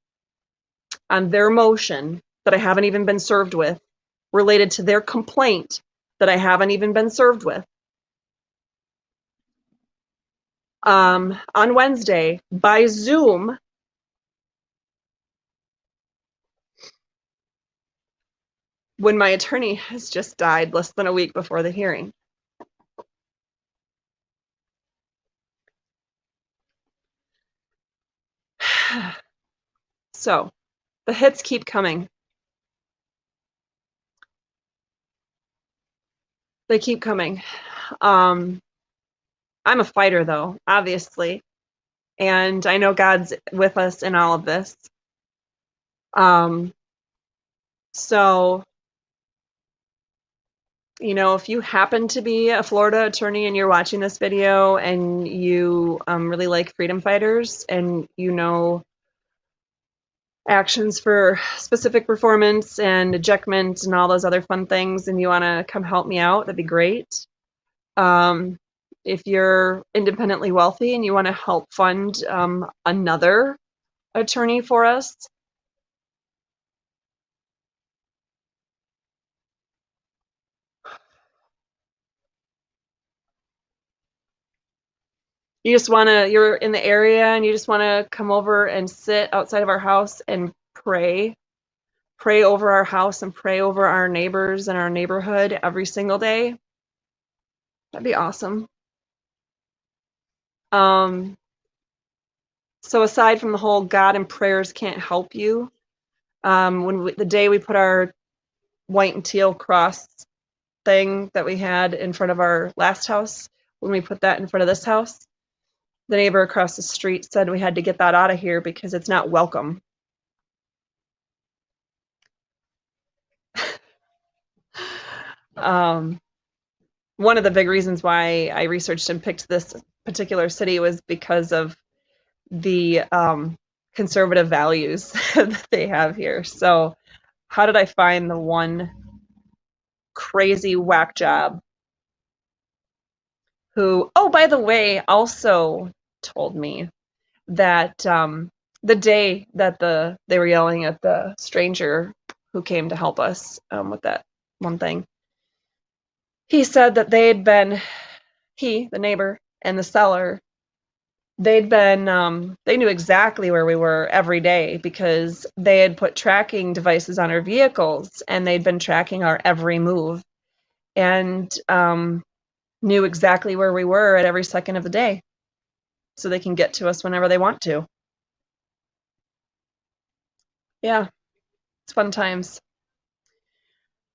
on their motion that I haven't even been served with, related to their complaint that I haven't even been served with. On Wednesday by Zoom, when my attorney has just died less than a week before the hearing. So the hits keep coming. They keep coming. I'm a fighter, though, obviously, and I know God's with us in all of this. So, you know, if you happen to be a Florida attorney and you're watching this video and you really like freedom fighters and you know actions for specific performance and ejectment and all those other fun things, and you want to come help me out, that'd be great. If you're independently wealthy and you want to help fund another attorney for us, you're in the area and you just want to come over and sit outside of our house and pray over our house and pray over our neighbors and our neighborhood every single day, that'd be awesome. So aside from the whole God and prayers can't help you, the day we put our white and teal cross thing that we had in front of our last house, when we put that in front of this house, the neighbor across the street said we had to get that out of here because it's not welcome. One of the big reasons why I researched and picked this particular city was because of the conservative values that they have here. So how did I find the one crazy whack job who, oh, by the way, also told me that the day that they were yelling at the stranger who came to help us with that one thing, he said that the neighbor, and the seller, they knew exactly where we were every day because they had put tracking devices on our vehicles and they'd been tracking our every move and knew exactly where we were at every second of the day so they can get to us whenever they want to. Yeah, it's fun times.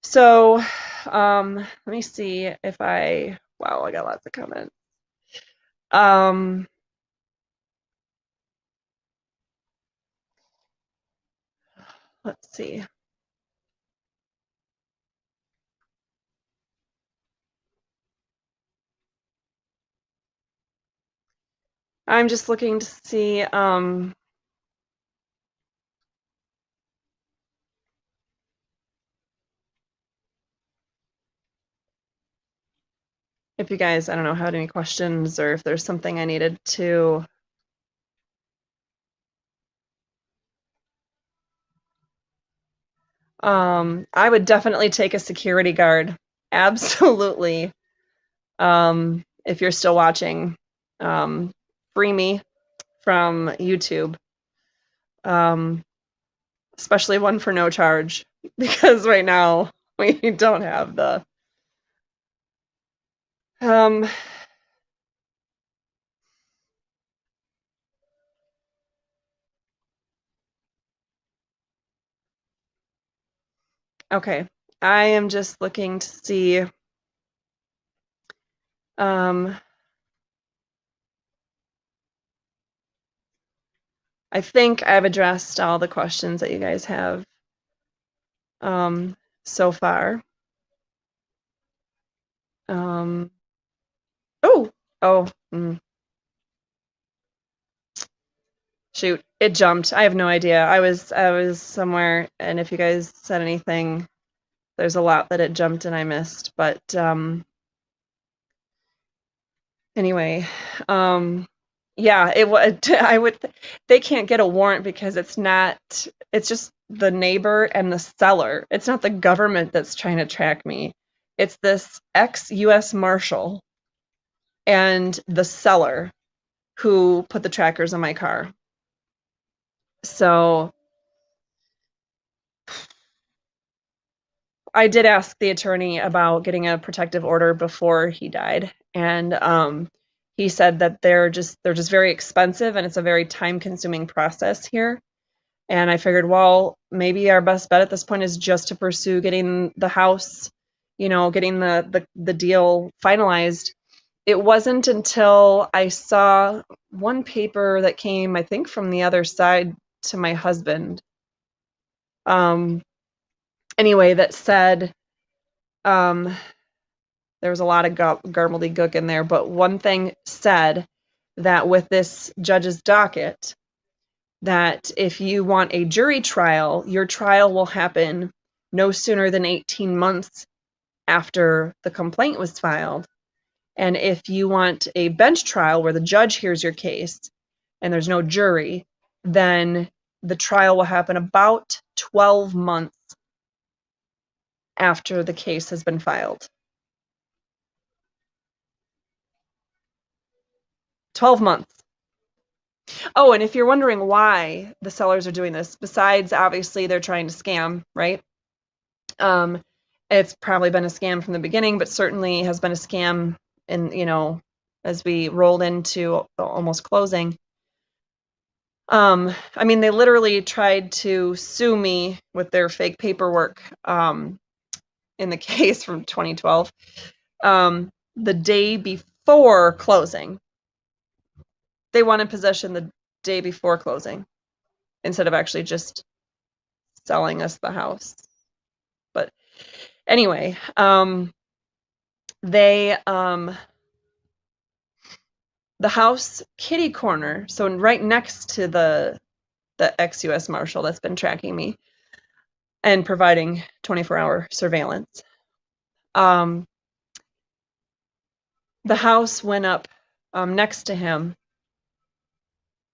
So let me see if wow, I got lots of comments. Let's see. I'm just looking to see if you guys, I don't know, had any questions or if there's something I needed to. I would definitely take a security guard. Absolutely. If you're still watching, free me from YouTube. Um, especially one for no charge, because right now we don't have the. Um, okay, I am just looking to see. Um, I think I've addressed all the questions that you guys have so far. Um, oh, oh, shoot, it jumped. I have no idea. I was somewhere, and if you guys said anything, there's a lot that it jumped and I missed. But anyway, yeah, it would. I would. They can't get a warrant because it's not. It's just the neighbor and the seller. It's not the government that's trying to track me. It's this ex-U.S. Marshal and the seller who put the trackers on my car. So I did ask the attorney about getting a protective order before he died, and he said that they're just very expensive and it's a very time-consuming process here. And I figured, well, maybe our best bet at this point is just to pursue getting the house, getting the deal finalized. It wasn't until I saw one paper that came, I think, from the other side to my husband. Anyway, that said, um, there was a lot of garbledy-gook in there, but one thing said that with this judge's docket, that if you want a jury trial, your trial will happen no sooner than 18 months after the complaint was filed. And if you want a bench trial where the judge hears your case and there's no jury, then the trial will happen about 12 months after the case has been filed. 12 months. Oh, and if you're wondering why the sellers are doing this, besides obviously they're trying to scam, right? It's probably been a scam from the beginning, but certainly has been a scam as we rolled into almost closing. I mean, they literally tried to sue me with their fake paperwork in the case from 2012 the day before closing. They wanted possession the day before closing instead of actually just selling us the house. But anyway, they the house kitty corner, so right next to the ex-US Marshal that's been tracking me and providing 24-hour surveillance. The house went up next to him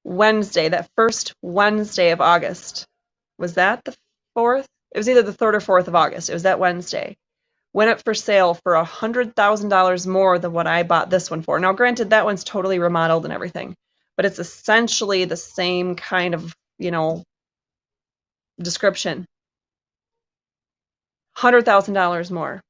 Wednesday, that first Wednesday of August. Was that the 4th? It was either the 3rd or 4th of August. It was that Wednesday. Went up for sale for $100,000 more than what I bought this one for. Now, granted, that one's totally remodeled and everything, but it's essentially the same kind of, description. $100,000 more.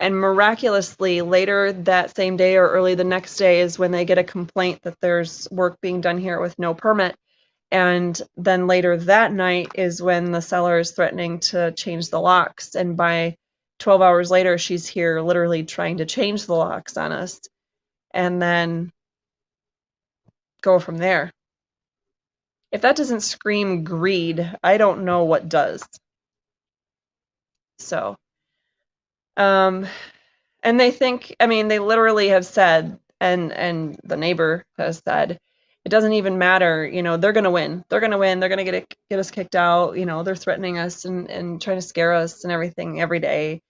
And miraculously, later that same day or early the next day is when they get a complaint that there's work being done here with no permit. And then later that night is when the seller is threatening to change the locks. And by 12 hours later, she's here literally trying to change the locks on us and then go from there. If that doesn't scream greed, I don't know what does. So, and they think, I mean, they literally have said, and the neighbor has said, it doesn't even matter, they're going to win. They're going to win. They're going to get us kicked out. They're threatening us and trying to scare us and everything every day.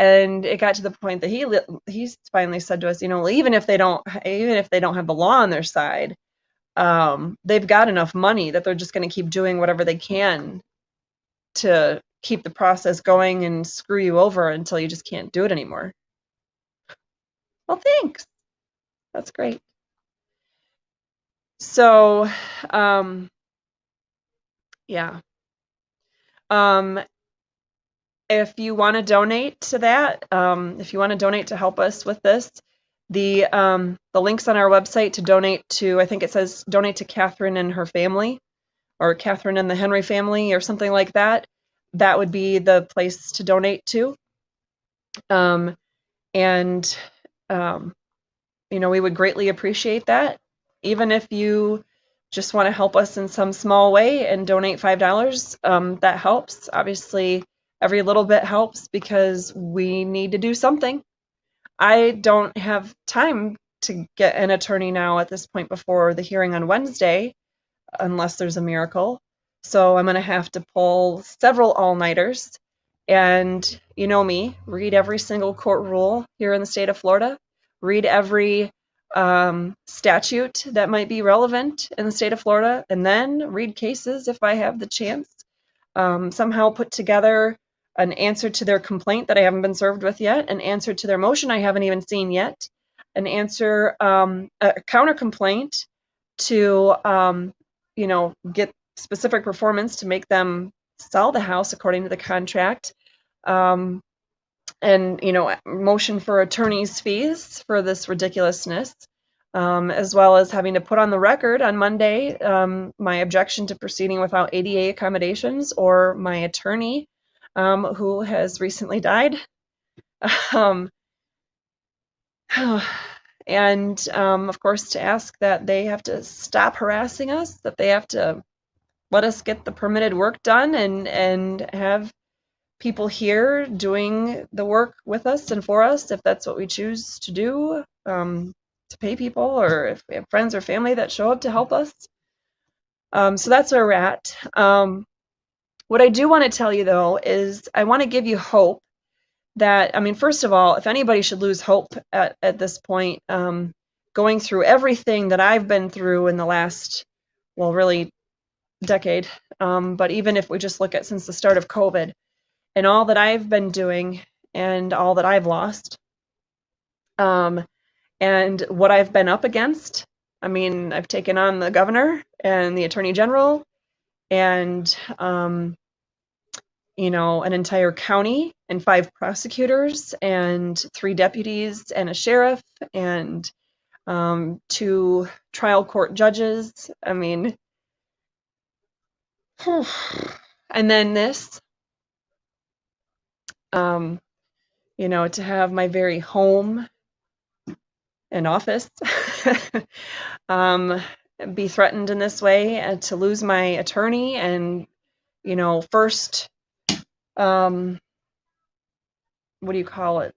And it got to the point that he finally said to us, even if they don't have the law on their side, they've got enough money that they're just going to keep doing whatever they can to keep the process going and screw you over until you just can't do it anymore. Well, thanks. That's great. So, yeah. If you want to donate to that, if you want to donate to help us with this, the links on our website to donate to, I think it says donate to Catherine and her family, or Catherine and the Henry family, or something like that. That would be the place to donate to. We would greatly appreciate that. Even if you just want to help us in some small way and donate $5, that helps. Obviously, every little bit helps because we need to do something. I don't have time to get an attorney now at this point before the hearing on Wednesday, unless there's a miracle. So I'm going to have to pull several all-nighters. And you know me, read every single court rule here in the state of Florida, read every statute that might be relevant in the state of Florida, and then read cases if I have the chance. Somehow put together an answer to their complaint that I haven't been served with yet, an answer to their motion I haven't even seen yet, an answer, a counter complaint to, get specific performance to make them sell the house according to the contract, and motion for attorney's fees for this ridiculousness, as well as having to put on the record on Monday my objection to proceeding without ADA accommodations, or my attorney who has recently died. And of course, to ask that they have to stop harassing us, that they have to let us get the permitted work done, and have people here doing the work with us and for us, if that's what we choose to do, to pay people, or if we have friends or family that show up to help us. So that's where we're at. What I do want to tell you, though, is I want to give you hope that, first of all, if anybody should lose hope at this point, going through everything that I've been through in the last, well, really decade, but even if we just look at since the start of COVID, and all that I've been doing and all that I've lost, and what I've been up against. I've taken on the governor and the attorney general and, an entire county and 5 prosecutors and 3 deputies and a sheriff and 2 trial court judges. And then this. To have my very home and office be threatened in this way, and to lose my attorney and, first, what do you call it?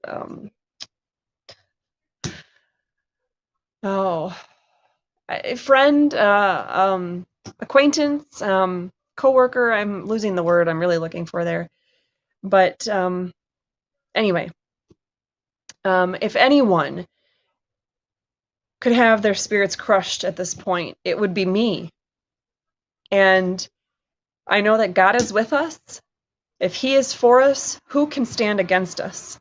A friend, acquaintance, coworker. I'm losing the word I'm really looking for there. But anyway, if anyone could have their spirits crushed at this point, it would be me. And I know that God is with us. If He is for us, who can stand against us?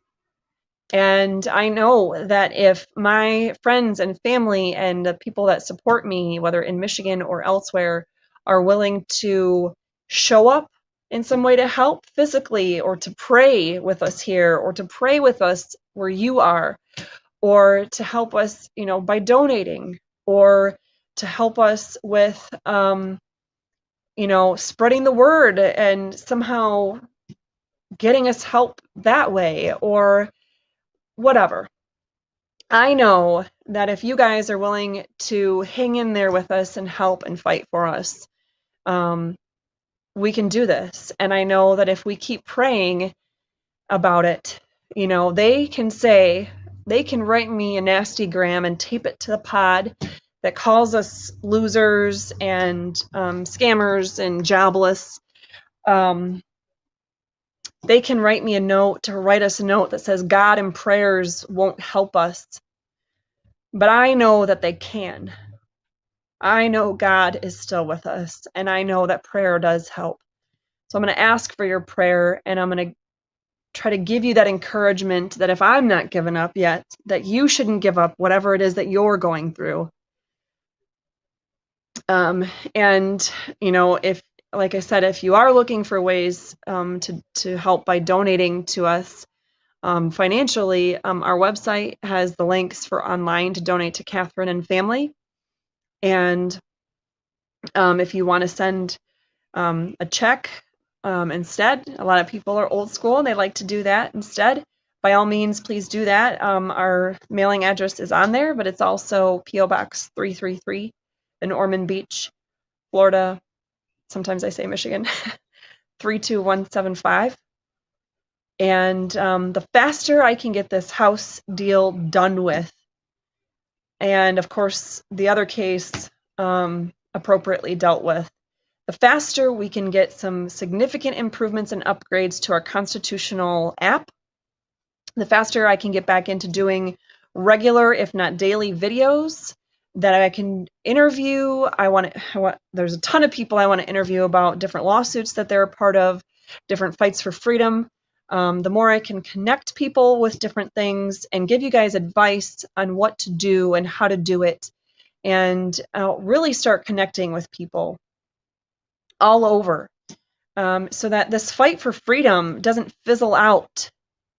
And I know that if my friends and family and the people that support me, whether in Michigan or elsewhere, are willing to show up in some way to help physically, or to pray with us here, or to pray with us where you are, or to help us, by donating, or to help us with, spreading the word and somehow getting us help that way, or whatever. I know that if you guys are willing to hang in there with us and help and fight for us, we can do this. And I know that if we keep praying about it, they can write me a nasty gram and tape it to the pod that calls us losers and scammers and jobless. They can write me a note or write us a note that says God and prayers won't help us. But I know that they can. I know God is still with us, and I know that prayer does help. So I'm going to ask for your prayer, and I'm going to try to give you that encouragement that if I'm not given up yet, that you shouldn't give up whatever it is that you're going through. And if, like I said, if you are looking for ways to help by donating to us financially, our website has the links for online to donate to Catherine and family. And if you want to send a check instead, a lot of people are old school and they like to do that instead. By all means, please do that. Our mailing address is on there, but it's also P.O. Box 333 in Ormond Beach, Florida. Sometimes I say Michigan, 32175. And the faster I can get this house deal done with, and of course the other case appropriately dealt with, the faster we can get some significant improvements and upgrades to our constitutional app, the faster I can get back into doing regular, if not daily, videos that I can interview. There's a ton of people I want to interview about different lawsuits that they're a part of, different fights for freedom. The more I can connect people with different things and give you guys advice on what to do and how to do it, and really start connecting with people all over, so that this fight for freedom doesn't fizzle out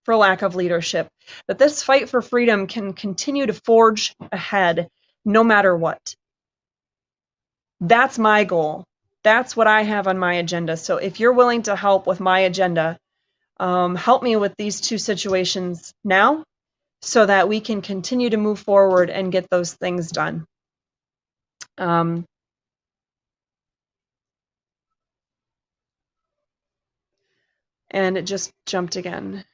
for lack of leadership, that this fight for freedom can continue to forge ahead no matter what. That's my goal. That's what I have on my agenda. So if you're willing to help with my agenda, help me with these two situations now so that we can continue to move forward and get those things done. And it just jumped again.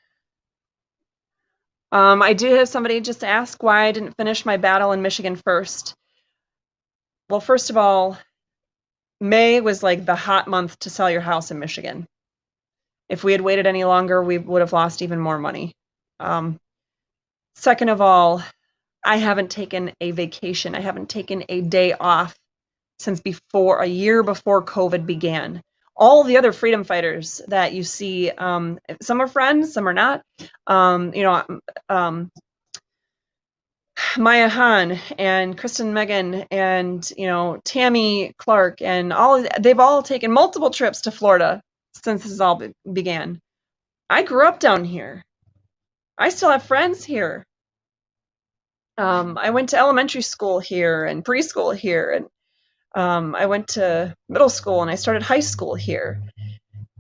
I do have somebody just ask why I didn't finish my battle in Michigan first. Well, first of all, May was like the hot month to sell your house in Michigan. If we had waited any longer, we would have lost even more money. Second of all, I haven't taken a vacation. I haven't taken a day off since a year before COVID began. All the other freedom fighters that you see, some are friends, some are not. Maya Han and Kristen Megan and Tammy Clark and they've all taken multiple trips to Florida since this all began. I grew up down here. I still have friends here. I went to elementary school here and preschool here, and I went to middle school and I started high school here.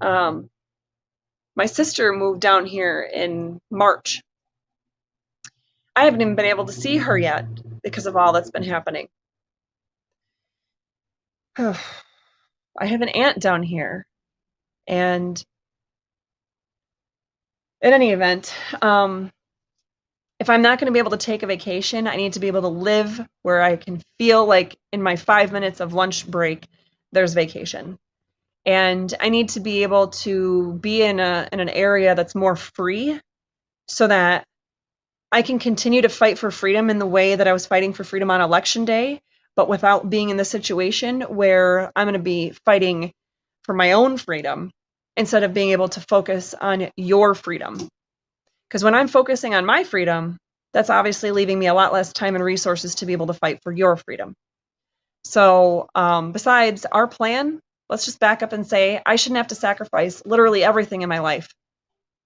My sister moved down here in March. I haven't even been able to see her yet because of all that's been happening. I have an aunt down here, and in any event, if I'm not going to be able to take a vacation, I need to be able to live where I can feel like in my 5 minutes of lunch break, there's vacation. And I need to be able to be in an area that's more free so that I can continue to fight for freedom in the way that I was fighting for freedom on Election Day, but without being in the situation where I'm going to be fighting for my own freedom instead of being able to focus on your freedom. Because when I'm focusing on my freedom, that's obviously leaving me a lot less time and resources to be able to fight for your freedom. So besides our plan, let's just back up and say I shouldn't have to sacrifice literally everything in my life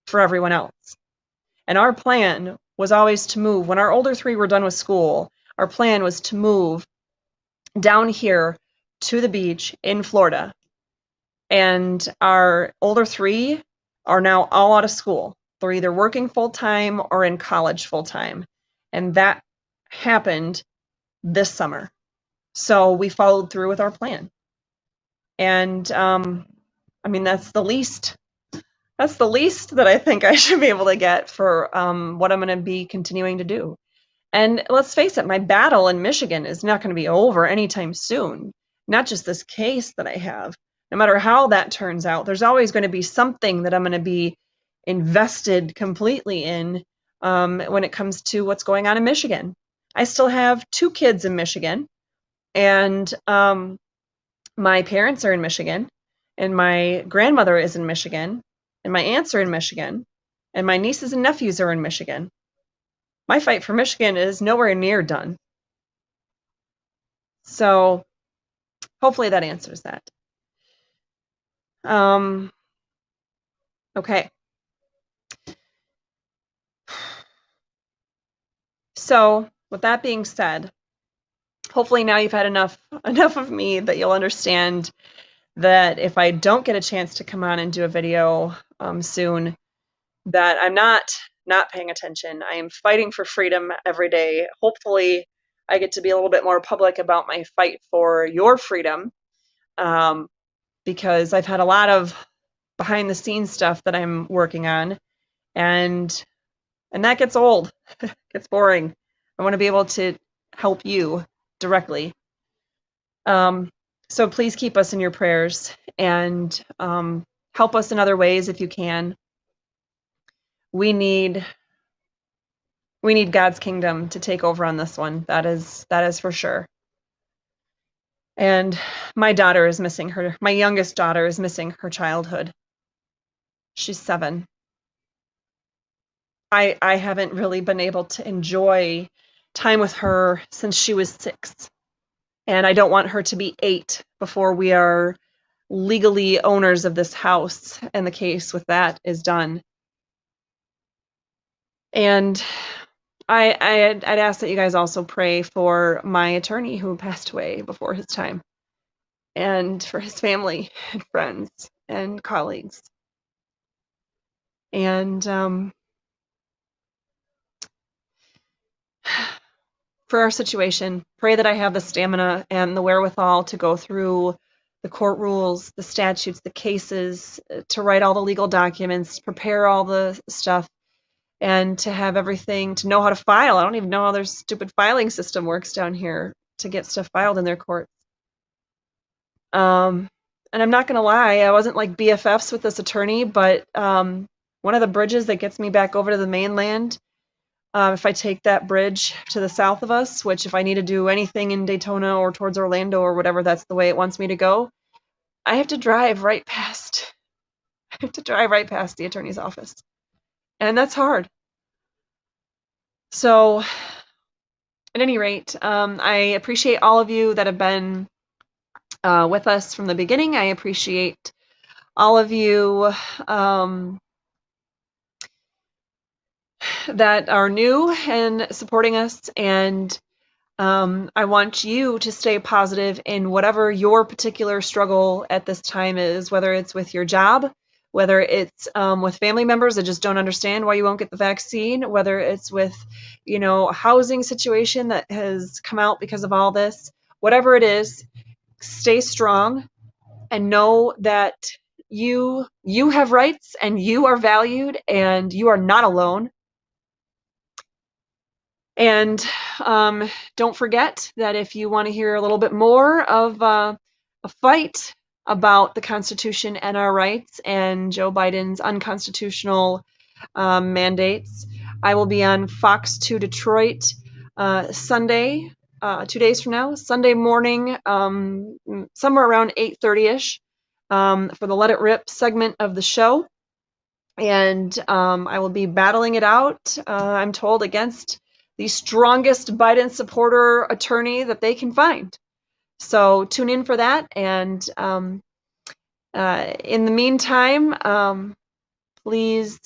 for everyone else. And our plan was always to move. When our older three were done with school, our plan was to move down here to the beach in Florida. And our older three are now all out of school. They're either working full-time or in college full-time. And that happened this summer. So we followed through with our plan. And I mean, that's the least that I think I should be able to get for what I'm going to be continuing to do. And let's face it, my battle in Michigan is not going to be over anytime soon. Not just this case that I have. No matter how that turns out, there's always going to be something that I'm going to be invested completely in when it comes to what's going on in Michigan. I still have 2 kids in Michigan, and my parents are in Michigan, and my grandmother is in Michigan, and my aunts are in Michigan, and my nieces and nephews are in Michigan. My fight for Michigan is nowhere near done. So hopefully that answers that. Okay. So with that being said, hopefully now you've had enough of me that you'll understand that if I don't get a chance to come on and do a video soon, that I'm not paying attention. I am fighting for freedom every day. Hopefully I get to be a little bit more public about my fight for your freedom, because I've had a lot of behind the scenes stuff that I'm working on, and that gets old. Gets boring. I want to be able to help you directly. So please keep us in your prayers, and help us in other ways if you can. We need God's kingdom to take over on this one. That is for sure. And my youngest daughter is missing her childhood. She's 7. I haven't really been able to enjoy time with her since she was 6. And I don't want her to be 8 before we are legally owners of this house and the case with that is done. And I'd ask that you guys also pray for my attorney who passed away before his time, and for his family and friends and colleagues. And for our situation, pray that I have the stamina and the wherewithal to go through the court rules, the statutes, the cases, to write all the legal documents, prepare all the stuff, and to have everything, to know how to file. I don't even know how their stupid filing system works down here to get stuff filed in their courts. And I'm not going to lie, I wasn't like BFFs with this attorney, but one of the bridges that gets me back over to the mainland, if I take that bridge to the south of us, which if I need to do anything in Daytona or towards Orlando or whatever, that's the way it wants me to go, I have to drive right past. I have to drive right past the attorney's office. And that's hard. So, at any rate, I appreciate all of you that have been with us from the beginning. I appreciate all of you that are new and supporting us, and I want you to stay positive in whatever your particular struggle at this time is, whether it's with your job, whether it's with family members that just don't understand why you won't get the vaccine, whether it's with, a housing situation that has come out because of all this. Whatever it is, stay strong and know that you have rights and you are valued and you are not alone. And don't forget that if you want to hear a little bit more of a fight about the Constitution and our rights and Joe Biden's unconstitutional mandates, I will be on Fox 2 Detroit Sunday, 2 days from now, Sunday morning, somewhere around 8:30ish, for the Let It Rip segment of the show. And I will be battling it out, I'm told, against the strongest Biden supporter attorney that they can find. So tune in for that. And in the meantime, please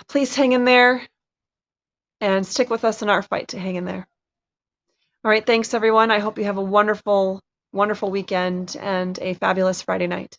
please hang in there and stick with us in our fight to hang in there. All right, thanks everyone. I hope you have a wonderful, wonderful weekend and a fabulous Friday night.